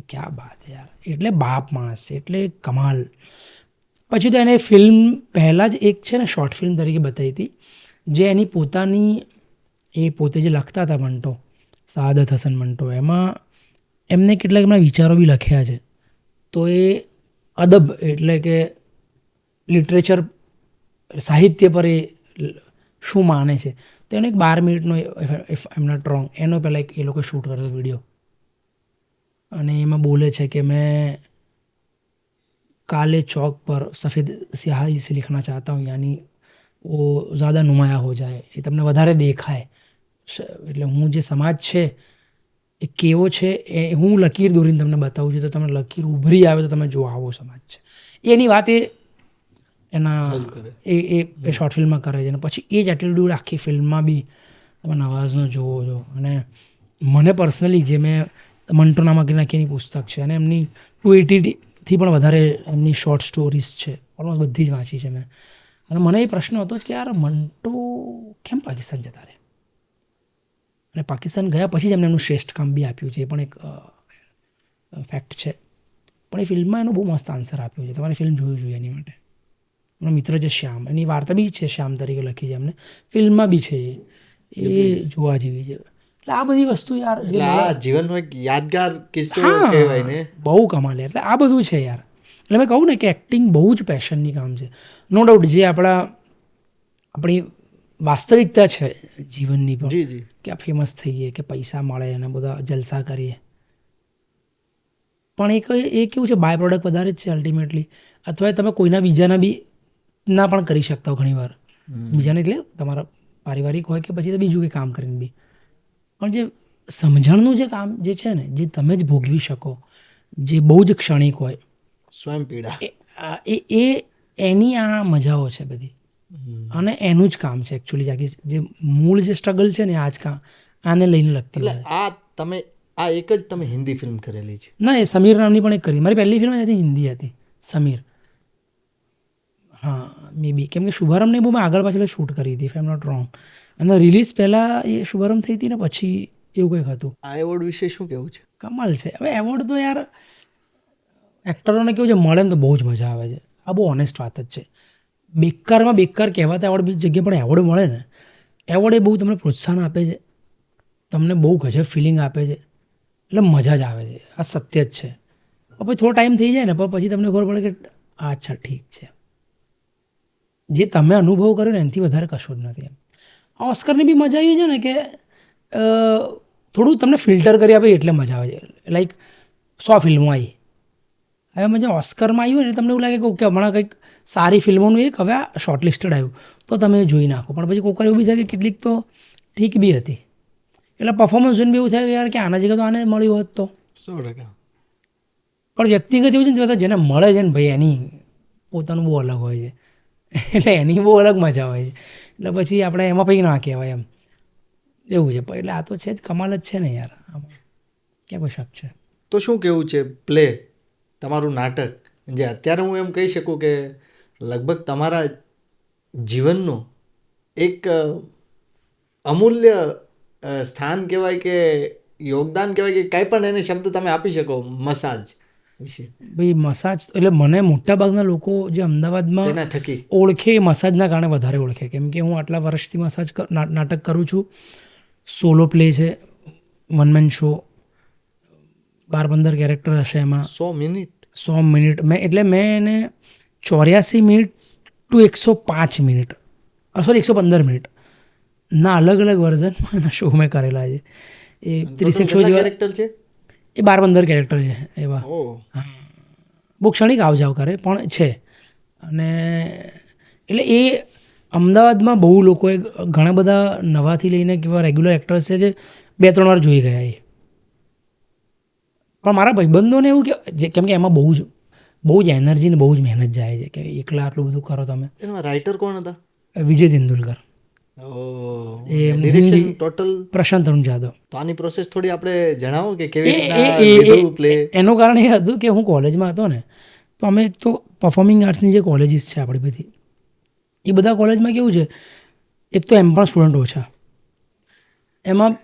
ક્યાં બાત યાર. એટલે બાપ માણસ છે, એટલે કમાલ. પછી તો એને ફિલ્મ પહેલાં જ એક છે ને શોર્ટ ફિલ્મ તરીકે બતાવી હતી જે એની પોતાની એ પોતે જે લખતા હતા મંટો, સાદત હસન મંટો, એમાં એમને કેટલાક એમના વિચારો બી લખ્યા છે. તો એ અદબ એટલે કે લિટરેચર સાહિત્ય પર એ શું માને છે. તો એનો એક 12 મિનિટનો એમના ટ્રોંગ એનો પહેલાં એક એ લોકો શૂટ કર્યો વિડીયો. અને એમાં બોલે છે કે મેં काले चौक पर सफ़ेद स्याही से लिखना चाहता हूँ, यानी वो ज़्यादा नुमाया हो जाए, એ તમને વધારે દેખાય. એટલે હું જે સમાજ છે એ કેવો છે એ હું લકીર દોરીને તમને બતાવું છું, તો તમને લકીર ઉભરી આવે તો તમે જો આવો સમાજ છે. એની વાત એ એના એ શોર્ટ ફિલ્મમાં કરે છે. અને પછી એ જ એટીટ્યૂડ આખી ફિલ્મમાં બી તમે નવાઝનો જુઓ છો. અને મને પર્સનલી જે મેં મંટો નામક એની પુસ્તક છે અને એમની 280થી પણ વધારે એમની શોર્ટ સ્ટોરીઝ છે, ઓલમોસ્ટ બધી જ વાંચી છે મેં. અને મને એ પ્રશ્ન હતો જ કે યાર મંટો કેમ પાકિસ્તાન જતા રહે, અને પાકિસ્તાન ગયા પછી જ એમને એમનું શ્રેષ્ઠ કામ બી આપ્યું છે. એ પણ એક ફેક્ટ છે. પણ એ ફિલ્મમાં એનો બહુ મસ્ત આન્સર આપ્યો છે. તમારે ફિલ્મ જોવી જોઈએ એની માટે. એમનો મિત્ર છે શ્યામ, એની વાર્તા બી છે, શ્યામ તરીકે લખી છે એમને, ફિલ્મમાં બી છે. એ જોવા જેવી છે. એટલે આ બધી વસ્તુ યાર જીવનનો એક યાદગાર કિસ્સો કહેવાય ને, બહુ કમાલ. એટલે આ બધું છે યાર. એટલે મેં કહું ને કે એક્ટિંગ બહુ જ પેશનની કામ છે. નો ડાઉટ જે આપણી વાસ્તવિકતા છે જીવનની પણ કે આ ફેમસ થઈએ કે પૈસા મળે અને બધા જલસા કરીએ, પણ એ કેવું છે બાય પ્રોડક્ટ વધારે જ છે અલ્ટિમેટલી. અથવા તમે કોઈના બીજાના બી ના પણ કરી શકતા હો ઘણીવાર. બીજાને એટલે તમારા પારિવારિક હોય કે પછી બીજું કંઈ કામ કરીને બી. પણ જે સમજણનું જે કામ જે છે ને, જે તમે જ ભોગવી શકો, જે બહુ જ ક્ષણિક હોય, સ્વયં પીડા, એ એની આ મજાઓ છે બધી. અને એનું જ કામ છે એકચ્યુઅલી. જે મૂળ જે સ્ટ્રગલ છે ને આજ આને લઈને લગતી હોય. આ તમે આ એક જ તમે હિન્દી ફિલ્મ કરેલી છે? ના, એ સમીર નામની પણ એક કરી. મારી પહેલી ફિલ્મ હતી હિન્દી હતી, સમીર. હા મે બી, કેમ કે શુભારંભને બહુ મેં આગળ પાછળ શૂટ કરી હતી, if I am not wrong. અને રિલીઝ પહેલાં એ શુભારંભ થઈ હતી ને પછી એવું કંઈક હતું. આ એવોર્ડ વિશે શું કહેવું છે? કમાલ છે. હવે એવોર્ડ તો યાર એક્ટરોને કેવું છે, મળે ને તો બહુ જ મજા આવે છે. આ બહુ ઓનેસ્ટ વાત જ છે. બેકારમાં બેકાર કહેવાતા એવોર્ડ બીજી જગ્યાએ પણ એવોર્ડ મળે ને, એવોર્ડ એ બહુ તમને પ્રોત્સાહન આપે છે, તમને બહુ ગજબ ફિલિંગ આપે છે, એટલે મજા જ આવે છે. આ સત્ય જ છે. પછી થોડો ટાઈમ થઈ જાય ને પણ પછી તમને ખબર પડે કે અચ્છા ઠીક છે, જે તમે અનુભવ કર્યો ને એનાથી વધારે કશું જ નથી એમ. ઓસ્કરની બી મજા આવી છે ને કે થોડું તમને ફિલ્ટર કરી આપે એટલે મજા આવે છે. લાઈક 100 ફિલ્મો આવી, હવે મજા ઓસ્કરમાં આવ્યું ને તમને એવું લાગે કે ઓકે હમણાં કંઈક સારી ફિલ્મોનું એક હવે આ શોર્ટલિસ્ટેડ આવ્યું તો તમે જોઈ નાખો, પણ પછી કોઈક વાર એવું બી થાય કે કેટલીક તો ઠીક બી હતી, એટલે પરફોર્મન્સ જોઈને બી એવું થાય કે યાર કે આના જગ્યા તો આને મળ્યું હોત તો. 100%. પણ વ્યક્તિગત એવું છે ને જેને મળે છે ને ભાઈ એની પોતાનું બહુ અલગ હોય છે, એટલે એની બહુ અલગ મજા હોય છે, એટલે પછી આપણે એમાં કંઈ ના કહેવાય એમ એવું છે. એટલે આ તો છે જ, કમાલ જ છે ને યાર, આમાં ક્યાં કોઈ શક છે. તો શું કેવું છે પ્લે, તમારું નાટક, જે અત્યારે હું એમ કહી શકું કે લગભગ તમારા જીવનનું એક અમૂલ્ય સ્થાન કહેવાય કે યોગદાન કહેવાય કે કાંઈ પણ એને શબ્દ તમે આપી શકો મસાજ વિશે. ભાઈ મસાજ એટલે મને મોટાભાગના લોકો જે અમદાવાદમાં તેના થકી ઓળખે એ મસાજના કારણે વધારે ઓળખે, કેમ કે હું આટલા વર્ષથી મસાજ નાટક કરું છું. સોલો પ્લે છે, વન મેન શો, 12-15 કેરેક્ટર હશે એમાં. 100 મિનિટ મેં એને 84 minute two 105 minute, sorry 115 minute ના અલગ અલગ વર્ઝનમાં એના શો મેં કરેલા છે. એ 30 શો જેવા કેરેક્ટર છે, એ 12-15 કેરેક્ટર છે એવા. બહુ ક્ષણિક આવ જાવ કરે પણ છે. અને એટલે એ અમદાવાદમાં બહુ લોકોએ ઘણા બધા નવાથી લઈને કેવા રેગ્યુલર એક્ટર્સ છે જે 2-3 વાર જોઈ ગયા એ. પણ મારા ભાઈબંધોને એવું કે કેમ કે એમાં બહુ જ એનર્જી ને બહુ જ મહેનત જાય છે કે એકલા આટલું બધું કરો તમે. એમાં રાઇટર કોણ હતા? વિજય તેંડુલકર. ડિરેક્શન ટોટલ પ્રશાંત તરુણ જાદવ. તો આની પ્રોસેસ થોડી આપણે જણાવો કે કેવી રીતના પ્લે. એનું કારણ એ હતું કે હું કોલેજમાં હતો ને તો અમે એક તો પરફોર્મિંગ આર્ટ્સની જે કોલેજીસ છે આપણી બધી, એ બધા કોલેજમાં કેવું છે, એક તો એમ પણ સ્ટુડન્ટ ઓછા, એમાં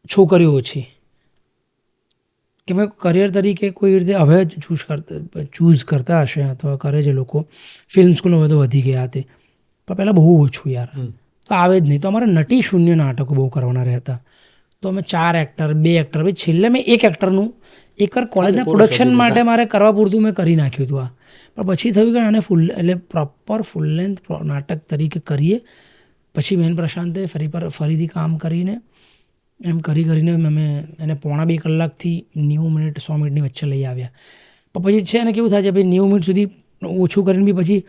છોકરીઓ ઓછી, કે મેં કરિયર તરીકે કોઈ રીતે હવે ચૂઝ કરતા હશે અથવા કરે છે લોકો, ફિલ્મ સ્કૂલ હવે તો વધી ગયા હતી, પણ પહેલાં બહુ ઓછું યાર, તો આવે જ નહીં. તો અમારે નટી શૂન્ય નાટકો બહુ કરવાના રહેતા, તો અમે 4 એક્ટર 2 એક્ટર, ભાઈ છેલ્લે મેં 1 એક્ટરનું એકવાર કોલેજના પ્રોડક્શન માટે મારે કરવા પૂરતું મેં કરી નાખ્યું હતું આ. પણ પછી થયું કે આને એટલે પ્રોપર ફૂલ લેન્થ નાટક તરીકે કરીએ. પછી મેન પ્રશાંતે ફરીથી કામ કરીને એમ કરીને અમે એને 1.5 કલાકથી 90 મિનિટ 100 મિનિટની વચ્ચે લઈ આવ્યા. પણ પછી છે ને કેવું થાય છે ભાઈ 90 મિનિટ સુધી ઓછું કરીને બી પછી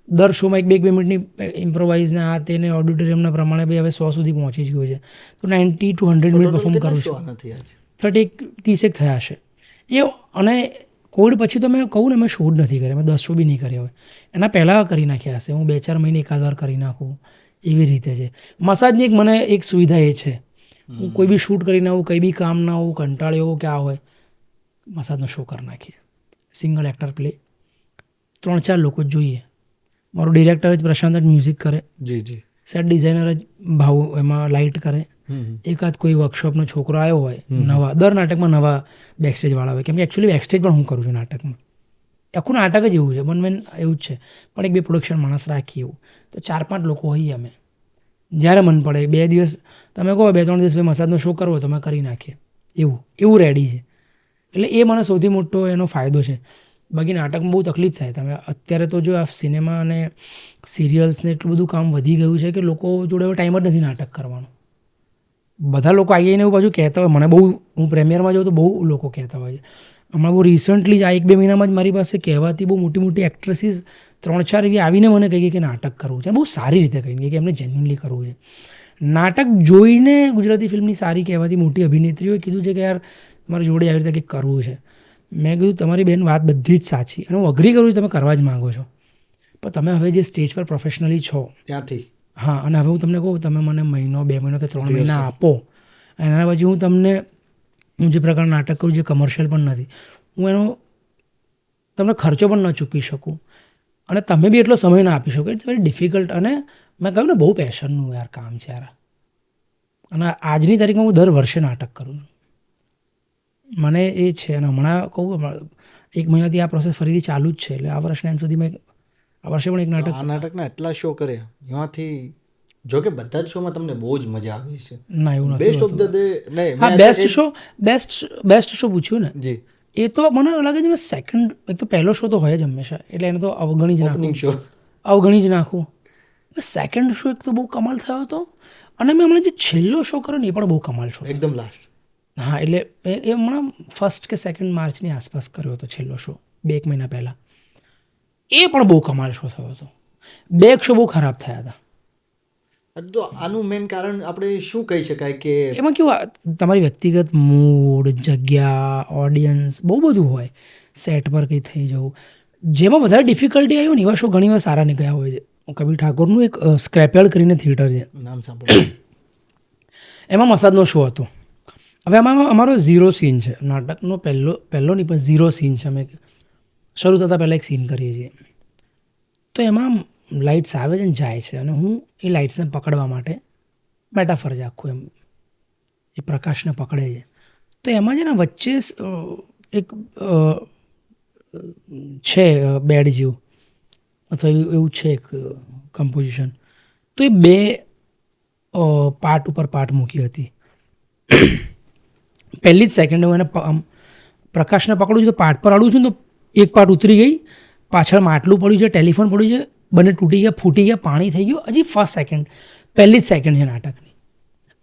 દર શોમાં 1-2 મિનિટની ઇમ્પ્રોવાઇઝના આ તેને ઓડિટોરિયમના પ્રમાણે ભાઈ હવે 100 સુધી પહોંચી જ ગયું છે. તો 90 to 100 મિનિટ પરફોર્મ કરું છું. 30 થયા હશે એ. અને કોવિડ પછી તો મેં કહું ને મેં શો જ નથી કર્યા, મેં 10 શો બી નહીં કર્યા હોય. એના પહેલાં કરી નાખ્યા હશે, હું 2-4 મહિને એકાદ વાર કરી નાખું એવી રીતે છે. મસાજની મને એક સુવિધા એ છે, હું કોઈ બી શૂટ કરીને આવું, કંઈ બી કામ ના આવું, કંટાળ્યો હોઉં કે આ હોય, મસાજનો શો કરી નાખીએ. સિંગલ એક્ટર પ્લે, 3-4 લોકો જ જોઈએ. મારો ડિરેક્ટર જ પ્રશાંત જ મ્યુઝિક કરે, સેટ ડિઝાઇનર જ ભાવ એમાં લાઇટ કરે, એકાદ કોઈ વર્કશોપનો છોકરો આવ્યો હોય નવા, દર નાટકમાં નવા બેકસ્ટેજવાળા હોય, કેમ કે એકચ્યુઅલી બેકસ્ટેજ પણ હું કરું છું નાટકમાં. આખું નાટક જ એવું છે, મેન એવું જ છે. પણ 1-2 પ્રોડક્શન માણસ રાખીએ એવું, તો 4-5 લોકો હોઈએ અમે. જ્યારે મન પડે 2 દિવસ તમે કહો 2-3 દિવસ ભાઈ મસાજનો શો કરવો તો અમે કરી નાખીએ, એવું રેડી છે. એટલે એ મને સૌથી મોટો એનો ફાયદો છે. બાકી નાટકમાં બહુ તકલીફ થાય. તમે અત્યારે તો જો આ સિનેમા અને સિરિયલ્સને એટલું બધું કામ વધી ગયું છે કે લોકો જોડે હવે ટાઈમ જ નથી નાટક કરવાનો. બધા લોકો આવીને એવું પાછું કહેતા હોય, મને બહુ, હું પ્રેમિયરમાં જાઉં તો બહુ લોકો કહેતા હોય છે. હમણાં બહુ રિસન્ટલી જ આ 1-2 મહિનામાં જ મારી પાસે કહેવાતી બહુ મોટી એક્ટ્રેસીસ 3-4 એવી આવીને મને કહી કે નાટક કરવું છે, બહુ સારી રીતે કહીને કે એમને જેન્યુઅનલી કરવું છે. નાટક જોઈને ગુજરાતી ફિલ્મની સારી કહેવાતી મોટી અભિનેત્રીઓએ કીધું છે કે યાર તમારી જોડે આવી રીતે કંઈક કરવું છે. મેં કીધું તમારી બેન વાત બધી જ સાચી, અને હું અગ્રી કરું છું તમે કરવા જ માગો છો, પણ તમે હવે જે સ્ટેજ પર પ્રોફેશનલી છો ત્યાંથી, હા, અને હવે હું તમને કહું તમે મને 1 મહિનો 2 મહિનો કે 3 મહિના આપો, અને એના પછી હું જે પ્રકારનું નાટક કરું જે કમર્શિયલ પણ નથી, હું એનો તમને ખર્ચો પણ ન ચૂકવી શકું, અને તમે બી એટલો સમય ના આપી શકો. It's very difficult. અને મેં કહ્યું ને બહુ પેશનનું યાર કામ છે યાર. અને આજની તારીખમાં હું દર વર્ષે નાટક કરું છું, મને એ છે. અને હમણાં કહું 1 મહિનાથી આ પ્રોસેસ ફરીથી ચાલુ જ છે. એટલે આ વર્ષના એમ સુધી મેં આ વર્ષે પણ એક નાટકના એટલા શો કર્યા, એમાંથી જો કે બધા જ શોમાં તમને બહુ જ મજા આવી છે. ના એવું નથી. બેસ્ટ ઓફ ધ ડે નહીં, હા બેસ્ટ શો પૂછ્યું ને જી, એ તો મને લાગે છે મેં સેકન્ડ, એક તો પહેલો શો તો હોય જ હંમેશા, એટલે એને તો અવગણી જ નાખું, ઓપનિંગ શો અવગણી જ નાખું. સેકન્ડ શો એક તો બહુ કમાલ થયો હતો, અને મેં હમણાં જે છેલ્લો શો કર્યો ને એ પણ બહુ કમાલ શો. એકદમ લાસ્ટ. હા, એટલે એ હમણાં 1 કે 2 માર્ચની આસપાસ કર્યો હતો છેલ્લો શો, 2 મહિના પહેલાં. એ પણ બહુ કમાલ શો થયો હતો. 2 શો બહુ ખરાબ થયા હતા. તો આનું મેઇન કારણ આપણે શું કહી શકાય કે એમાં કેવું, તમારી વ્યક્તિગત મૂડ, જગ્યા, ઓડિયન્સ બહુ બધું હોય. સેટ પર કંઈ થઈ જવું, જેમાં વધારે ડિફિકલ્ટી આવી હોય ને એવા શો ઘણીવાર સારા નીકળ્યા હોય છે. કબીર ઠાકોરનું એક સ્ક્રેપયાર્ડ કરીને થિયેટર છે, નામ સાંભળ્યું. એમાં મસાજનો શો હતો. હવે આમાં અમારો 0 સીન છે નાટકનો, પહેલો નહીં પણ 0 સીન છે. અમે શરૂ થતાં પહેલાં એક સીન કરીએ છીએ, તો એમાં લાઇટ્સ આવે છે ને જાય છે, અને હું એ લાઇટ્સને પકડવા માટે મેટાફર છે આખું, એમ એ પ્રકાશને પકડે છે. તો એમાં છે ને વચ્ચે એક છે બેડ જેવું, અથવા એવું છે એક કમ્પોઝિશન. તો એ 2 પાર્ટ ઉપર પાર્ટ મૂકી હતી. પહેલી જ સેકન્ડ હું એને પ્રકાશને પકડું છું તો પાર્ટ પર અડું છું તો એક પાર્ટ ઉતરી ગઈ, પાછળ માટલું પડ્યું છે, ટેલિફોન પડ્યું છે, બંને તૂટી ગયા, ફૂટી ગયા, પાણી થઈ ગયું. હજી ફર્સ્ટ સેકન્ડ, પહેલી જ સેકન્ડ છે નાટકની.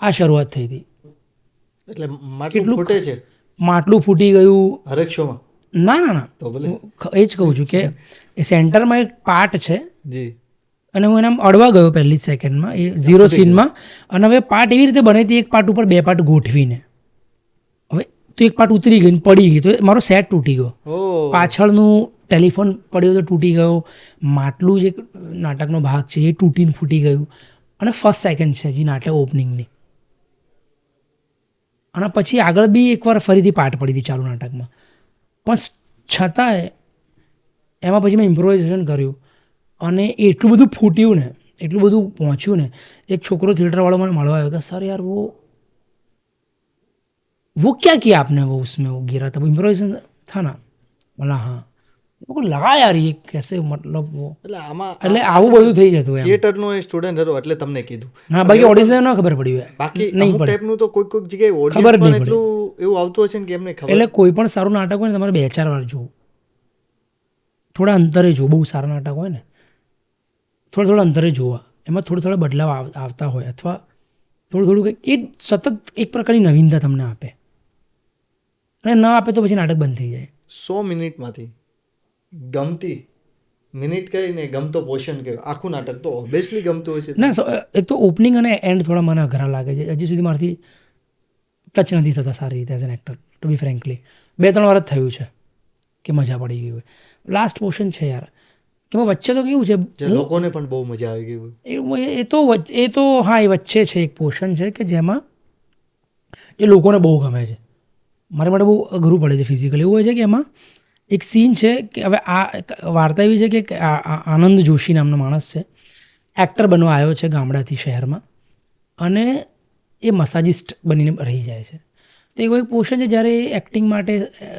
આ શરૂઆત થઈ હતી. એટલે માટલું ફૂટે છે, માટલું ફૂટી ગયું હરેક શોમાં. ના, તો ભલે એ જ કહું છું કે એ સેન્ટરમાં એક પાર્ટ છે, જી. અને હું એના અડવા ગયો પહેલી જ સેકન્ડમાં એ 0 સીનમાં. અને હવે પાર્ટ એવી રીતે બને હતી, એક પાર્ટ ઉપર 2 પાર્ટ ગોઠવીને. હવે તો એક પાર્ટ ઉતરી ગઈ, પડી ગઈ, તો મારો સેટ તૂટી ગયો. પાછળનું ટેલિફોન પડ્યો તો તૂટી ગયો, માટલું જે નાટકનો ભાગ છે એ તૂટીને ફૂટી ગયું. અને ફર્સ્ટ સેકન્ડ છે હજી નાટક ઓપનિંગની. અને પછી આગળ બી એકવાર ફરીથી પાર્ટ પડી હતી ચાલુ નાટકમાં, પણ છતાંય એમાં પછી મેં ઇમ્પ્રોવાઇઝેશન કર્યું, અને એટલું બધું ફૂટ્યું ને, એટલું બધું પહોંચ્યું ને. એક છોકરો થિયેટરવાળો મને મળવા આવ્યો કે સર યાર वो क्या किया आपने, वो उसमें वो गिरा था, वो इम्प्रोवाइजेशन था ना. बोला हाँ. वो लगा यार ये कैसे, मतलब वो, એટલે આમાં એટલે આવું બધું થઈ જતું એમ. થિયેટરનો એ સ્ટુડન્ટ હતો એટલે તમને કીધું. હા, બાકી ઓડિશન ન ખબર પડી હોય, બાકી નહીં અમુક પડે. ટાઈપનું તો કોઈક જગ્યાએ ખબર ઓડિયન્સ નહીં પણ એટલું એવું આવતું હશે ને કે એમને ખબર. એટલે કોઈ પણ સારું નાટક હોય ને તમારે 2-4 વાર જોવું, થોડા અંતરે જોવું. બહુ સારા નાટક હોય ને થોડા અંતરે જોવા, એમાં થોડા બદલાવ આવતા હોય, અથવા થોડું કંઈક એ સતત એક પ્રકારની નવીનતા તમને આપે, અને ન આપે તો પછી નાટક બંધ થઈ જાય. 100 મિનિટમાંથી ગમતી મિનિટ કઈ ને ગમતો પોર્શન કયો? આખું નાટક તો ઓબ્વિયસલી ગમતું હોય છે. ના, એક તો ઓપનિંગ અને એન્ડ થોડા મને અઘરા લાગે છે. હજી સુધી મારાથી ટચ નથી થતા સારી રીતે as an actor, to be frankly. 2-3 વાર જ થયું છે કે મજા પડી ગઈ હોય. લાસ્ટ પોર્શન છે યાર, કે વચ્ચે તો કેવું છે, જે લોકોને પણ બહુ મજા આવી ગઈ હોય. એ તો હા, એ વચ્ચે છે એક પોર્શન છે કે જેમાં એ લોકોને બહુ ગમે છે. મારા માટે બહુ અઘરું પડે છે ફિઝિકલી. એવું હોય છે કે એમાં એક સીન છે કે હવે આ વાર્તા એવી છે કે આનંદ જોશી નામનો માણસ છે, એક્ટર બનવા આવ્યો છે ગામડાથી શહેરમાં, અને એ મસાજિસ્ટ બનીને રહી જાય છે. તો એ કોઈ પોર્શન છે જ્યારે એ એક્ટિંગ માટે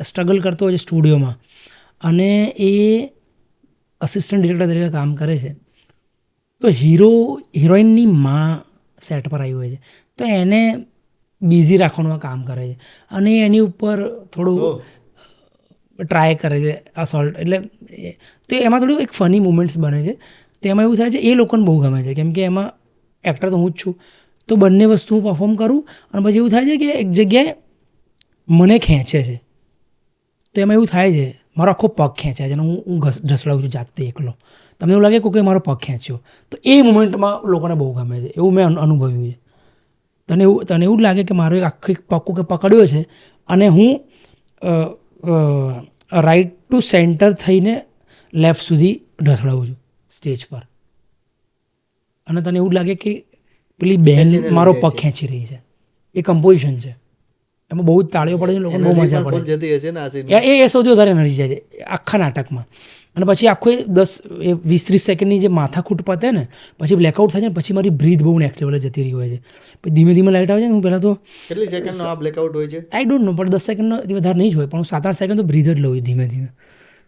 સ્ટ્રગલ કરતો હોય છે સ્ટુડિયોમાં, અને એ અસિસ્ટન્ટ ડિરેક્ટર તરીકે કામ કરે છે. તો હિરોઈનની માં સેટ પર આવી હોય છે, તો એને બિઝી રાખવાનું કામ કરે છે, અને એની ઉપર થોડું ટ્રાય કરે છે અસોલ્ટ. એટલે તો એમાં થોડું એક ફની મુમેન્ટ્સ બને છે. તો એમાં એવું થાય છે એ લોકોને બહુ ગમે છે, કેમ કે એમાં એક્ટર તો હું જ છું, તો બંને વસ્તુ હું પરફોર્મ કરું, અને પછી એવું થાય છે કે એક જગ્યાએ મને ખેંચે છે. તો એમાં એવું થાય છે મારો આખો પગ ખેંચાય છે, અને હું ઢસડાવું છું જાતે એકલો. તમને એવું લાગે કે મારો પગ ખેંચ્યો, તો એ મુમેન્ટમાં લોકોને બહુ ગમે છે. એવું મેં અનુભવ્યું છે. તને એવું જ લાગે કે મારો એક આખો પક્કો કે પકડ્યો છે, અને હું રાઈટ ટુ સેન્ટર થઈને લેફ્ટ સુધી ઢસડાવું છું સ્ટેજ પર, અને તને એવું લાગે કે પેલી બેન મારો પગ ખેંચી રહી છે. એ કમ્પોઝિશન છે, એમાં બહુ જ તાળીઓ પડે છે, લોકોને બહુ મજા પડે. જતી હશે ને આ સીન. એ સૌથી વધારે એનર્જી જાય છે આખા નાટકમાં. અને પછી આખું 20-30 સેકન્ડની જે માથાકૂટ પતે ને, પછી બ્લેકઆઉટ થાય છે, ને પછી મારી બ્રીથ બહુ નેક્સ્ટ લેવલે જતી રહી હોય છે. પછી ધીમે ધીમે લાઇટ આવે છે ને, હું પહેલાં તો કેટલી સેકન્ડનો આ બ્લેકઆઉટ હોય છે આઈ ડોન્ટ નો, પણ 10 સેકન્ડથી વધારે નહીં જ હોય, પણ હું 7-8 સેકન્ડ તો બ્રીથ જ લઉં છું ધીમે ધીમે.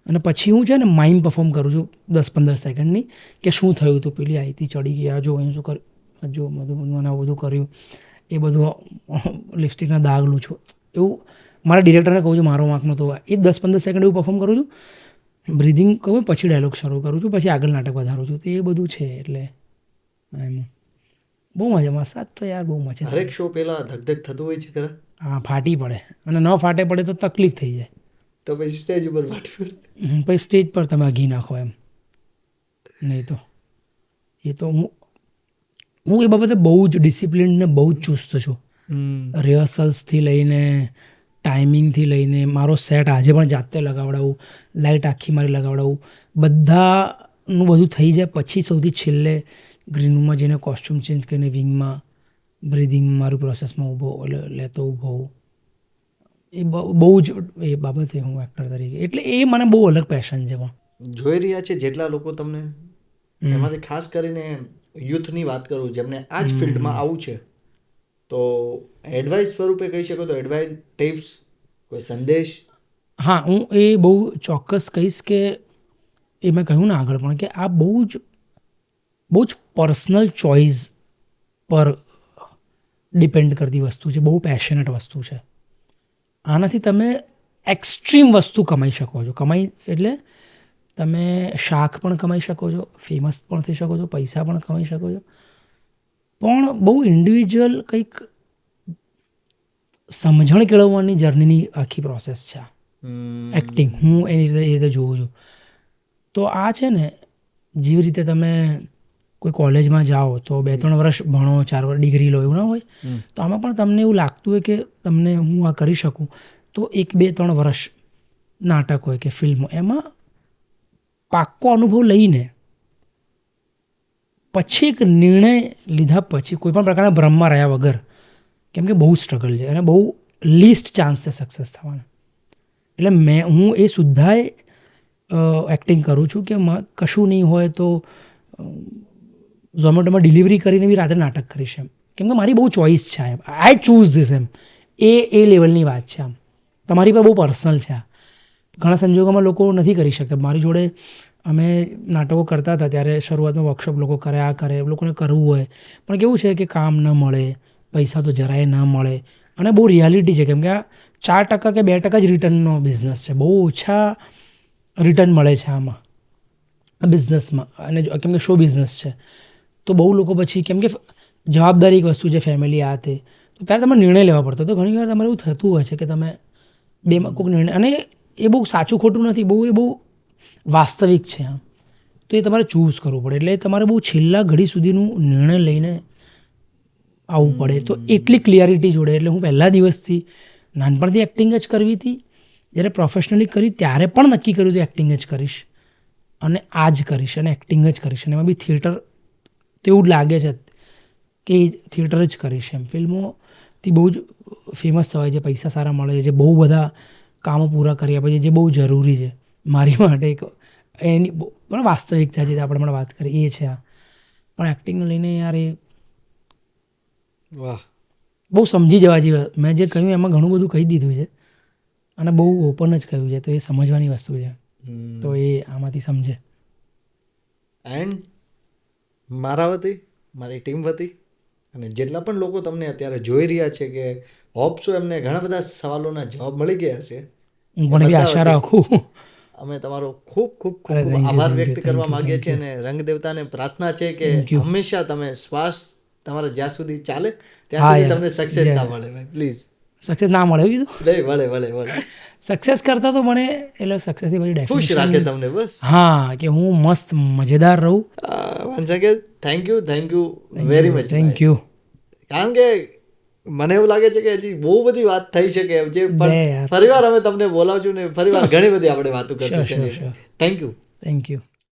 અને પછી હું છે ને માઇન્ડ પરફોર્મ કરું છું 10-15 સેકન્ડની, કે શું થયું હતું, પેલી આઈથી ચડી ગયા, જો અહીં શું કર્યું, જો મને આવું બધું કર્યું, એ બધું લિપસ્ટિકના દાગ લઉં છું, એવું મારા ડિરેક્ટરને કહું છું મારો વાંક નહોતો, એ 10-15 સેકન્ડ એવું પરફોર્મ કરું છું, બ્રિધિંગ કહું, પછી ડાયલોગ શરૂ કરું છું, પછી આગળ નાટક વધારું છું. તો એ બધું છે. એટલે એમ બહુ મજા, મસાજ તો યાર બહુ મજા. હરેક શો પહેલા ધક થતું હોય છે ખરા? હા, ફાટી પડે, અને ન ફાટે પડે તો તકલીફ થઈ જાય. તો પછી સ્ટેજ ઉપર ફાટી પડે. પછી સ્ટેજ પર તમે ઘી નાખો એમ, નહીં તો એ તો હું એ બાબતે બહુ જ ડિસિપ્લિન ને બહુ જ ચુસ્ત છું. રિહર્સલ્સથી લઈને ટાઈમિંગથી લઈને મારો સેટ આજે પણ જાતે લગાવડાવું, લાઇટ આખી મારી લગાવડાવું, બધાનું બધું થઈ જાય પછી સૌથી છેલ્લે ગ્રીન રૂમમાં જઈને કોસ્ચ્યુમ ચેન્જ કરીને વિંગમાં બ્રિધિંગ મારું પ્રોસેસમાં ઊભો લેતો ઊભો હોઉં. એ બહુ જ એ બાબતે હું એક્ટર તરીકે, એટલે એ મને બહુ અલગ પેશન છે. પણ જોઈ રહ્યા છે જેટલા લોકો તમને, એમાંથી ખાસ કરીને યુથની વાત કરું જેમને આ જ ફિલ્ડમાં આવું છે, તો એડવાઇસ સ્વરૂપે કહી શકો તો એડવાઇસ, ટિપ્સ, કોઈ સંદેશ? હા, હું એ બહુ ચોક્કસ કહીશ કે એ મેં કહ્યું ને આગળ પણ કે આ બહુ જ પર્સનલ ચોઇસ પર ડિપેન્ડ કરતી વસ્તુ છે, બહુ પેશનેટ વસ્તુ છે. આનાથી તમે એક્સ્ટ્રીમ વસ્તુ કમાઈ શકો છો. કમાઈ એટલે તમે શાખ પણ કમાઈ શકો છો, ફેમસ પણ થઈ શકો છો, પૈસા પણ કમાઈ શકો છો, પણ બહુ ઇન્ડિવિજ્યુઅલ કંઈક સમજણ કેળવવાની જર્નીની આખી પ્રોસેસ છે એક્ટિંગ. હું એની રીતે જોઉં છું. તો આ છે ને, જેવી રીતે તમે કોઈ કોલેજમાં જાઓ તો 2-3 વર્ષ ભણો, 4 વર્ષ ડિગ્રી લો, એવું ના હોય. તો આમાં પણ તમને એવું લાગતું હોય કે તમને હું આ કરી શકું, તો 1-2-3 વર્ષ નાટક હોય કે ફિલ્મ, એમાં પાક્કો અનુભવ લઈને પછી એક નિર્ણય લીધા પછી કોઈ પણ પ્રકારના ભ્રમમાં રહ્યા વગર, કેમ કે બહુ સ્ટ્રગલ છે અને બહુ લીસ્ટ ચાન્સ છે સક્સેસ થવાના. એટલે હું એ સુદ્ધાએ એક્ટિંગ કરું છું કે કશું નહીં હોય તો ઝોમેટોમાં ડિલિવરી કરીને બી રાત્રે નાટક કરીશ એમ, કેમ કે મારી બહુ ચોઈસ છે એમ. આઈ ચૂઝ ધીસ એમ. એ લેવલની વાત છે આમ. તમારી પર બહુ પર્સનલ છે આ. ઘણા સંજોગોમાં લોકો નથી કરી શકતા. મારી જોડે અમે નાટકો કરતા હતા ત્યારે શરૂઆતમાં વર્કશોપ લોકો કરે, આ કરે, લોકોને કરવું હોય, પણ કેવું છે કે કામ ન મળે, પૈસા તો જરાય ના મળે, અને બહુ રિયાલિટી છે. કેમ કે આ 4% કે 2% જ રિટર્નનો બિઝનેસ છે. બહુ ઓછા રિટર્ન મળે છે આમાં બિઝનેસમાં. અને કેમ કે શો બિઝનેસ છે તો બહુ લોકો પછી, કેમ કે જવાબદારી એક વસ્તુ છે, ફેમિલી આ તે, તો ત્યારે તમારે નિર્ણય લેવા પડતો. તો ઘણી વાર તમારે એવું થતું હોય છે કે તમે બેમાં કોઈક નિર્ણય, અને એ બહુ સાચું ખોટું નથી, એ બહુ વાસ્તવિક છે આમ. તો એ તમારે ચૂઝ કરવું પડે. એટલે તમારે બહુ છેલ્લા ઘડી સુધીનું નિર્ણય લઈને આવવું પડે. તો એટલી ક્લિયરિટી જોડે, એટલે હું પહેલા દિવસથી નાનપણથી એક્ટિંગ જ કરવી હતી. જ્યારે પ્રોફેશનલી કરી ત્યારે પણ નક્કી કર્યું હતું એક્ટિંગ જ કરીશ, અને આ જ કરીશ, અને એક્ટિંગ જ કરીશ. અને એમાં બી થિયેટર તો એવું જ લાગે છે કે થિયેટર જ કરીશ એમ. ફિલ્મોથી બહુ જ ફેમસ થવાય છે, પૈસા સારા મળે છે, જે બહુ બધા કામો પૂરા કરી આપે છે, જે બહુ જરૂરી છે મારી માટે. એક એની પણ વાસ્તવિકતા છે, આપણે હમણાં વાત કરી એ છે આ. પણ એક્ટિંગને લઈને યાર એ વાહ, બહુ સમજી જવા જેવી. મેં જે કહ્યું એમાં ઘણું બધું કહી દીધું છે, અને બહુ ઓપન જ કહ્યું છે. તો એ સમજવાની વસ્તુ છે, તો એ આમાંથી સમજે. એન્ડ મારા વતી, મારી ટીમ વતી, અને જેટલા પણ લોકો તમને અત્યારે જોઈ રહ્યા છે, કે હોપ છો એમને ઘણા બધા સવાલોના જવાબ મળી ગયા છે. હું પણ એવી આશા રાખું. અમે તમારો ખૂબ ખૂબ ખૂબ આભાર વ્યક્ત કરવા માંગીએ છીએ, અને રંગ દેવતાને પ્રાર્થના છે કે હંમેશા તમે શ્વાસ તમારા જ્યાં સુધી ચાલે ત્યાં સુધી તમને સક્સેસ ના મળે ભાઈ, પ્લીઝ. સક્સેસ ના મળે એવું કીધું? ભલે સક્સેસ કરતા તો મને, એટલે સક્સેસની બધી ખુશ ડેફિનેશન રાખે તમને બસ. હા, કે હું મસ્ત મજેદાર રહું. Once again thank you very much. Thank you. કારણ કે મને એવું લાગે છે કે હજી બહુ બધી વાત થઈ શકે એમ છે, પણ ફરીવાર અમે તમને બોલાવશું ને ફરીવાર ઘણી બધી આપણે વાતો કરશું. Thank you.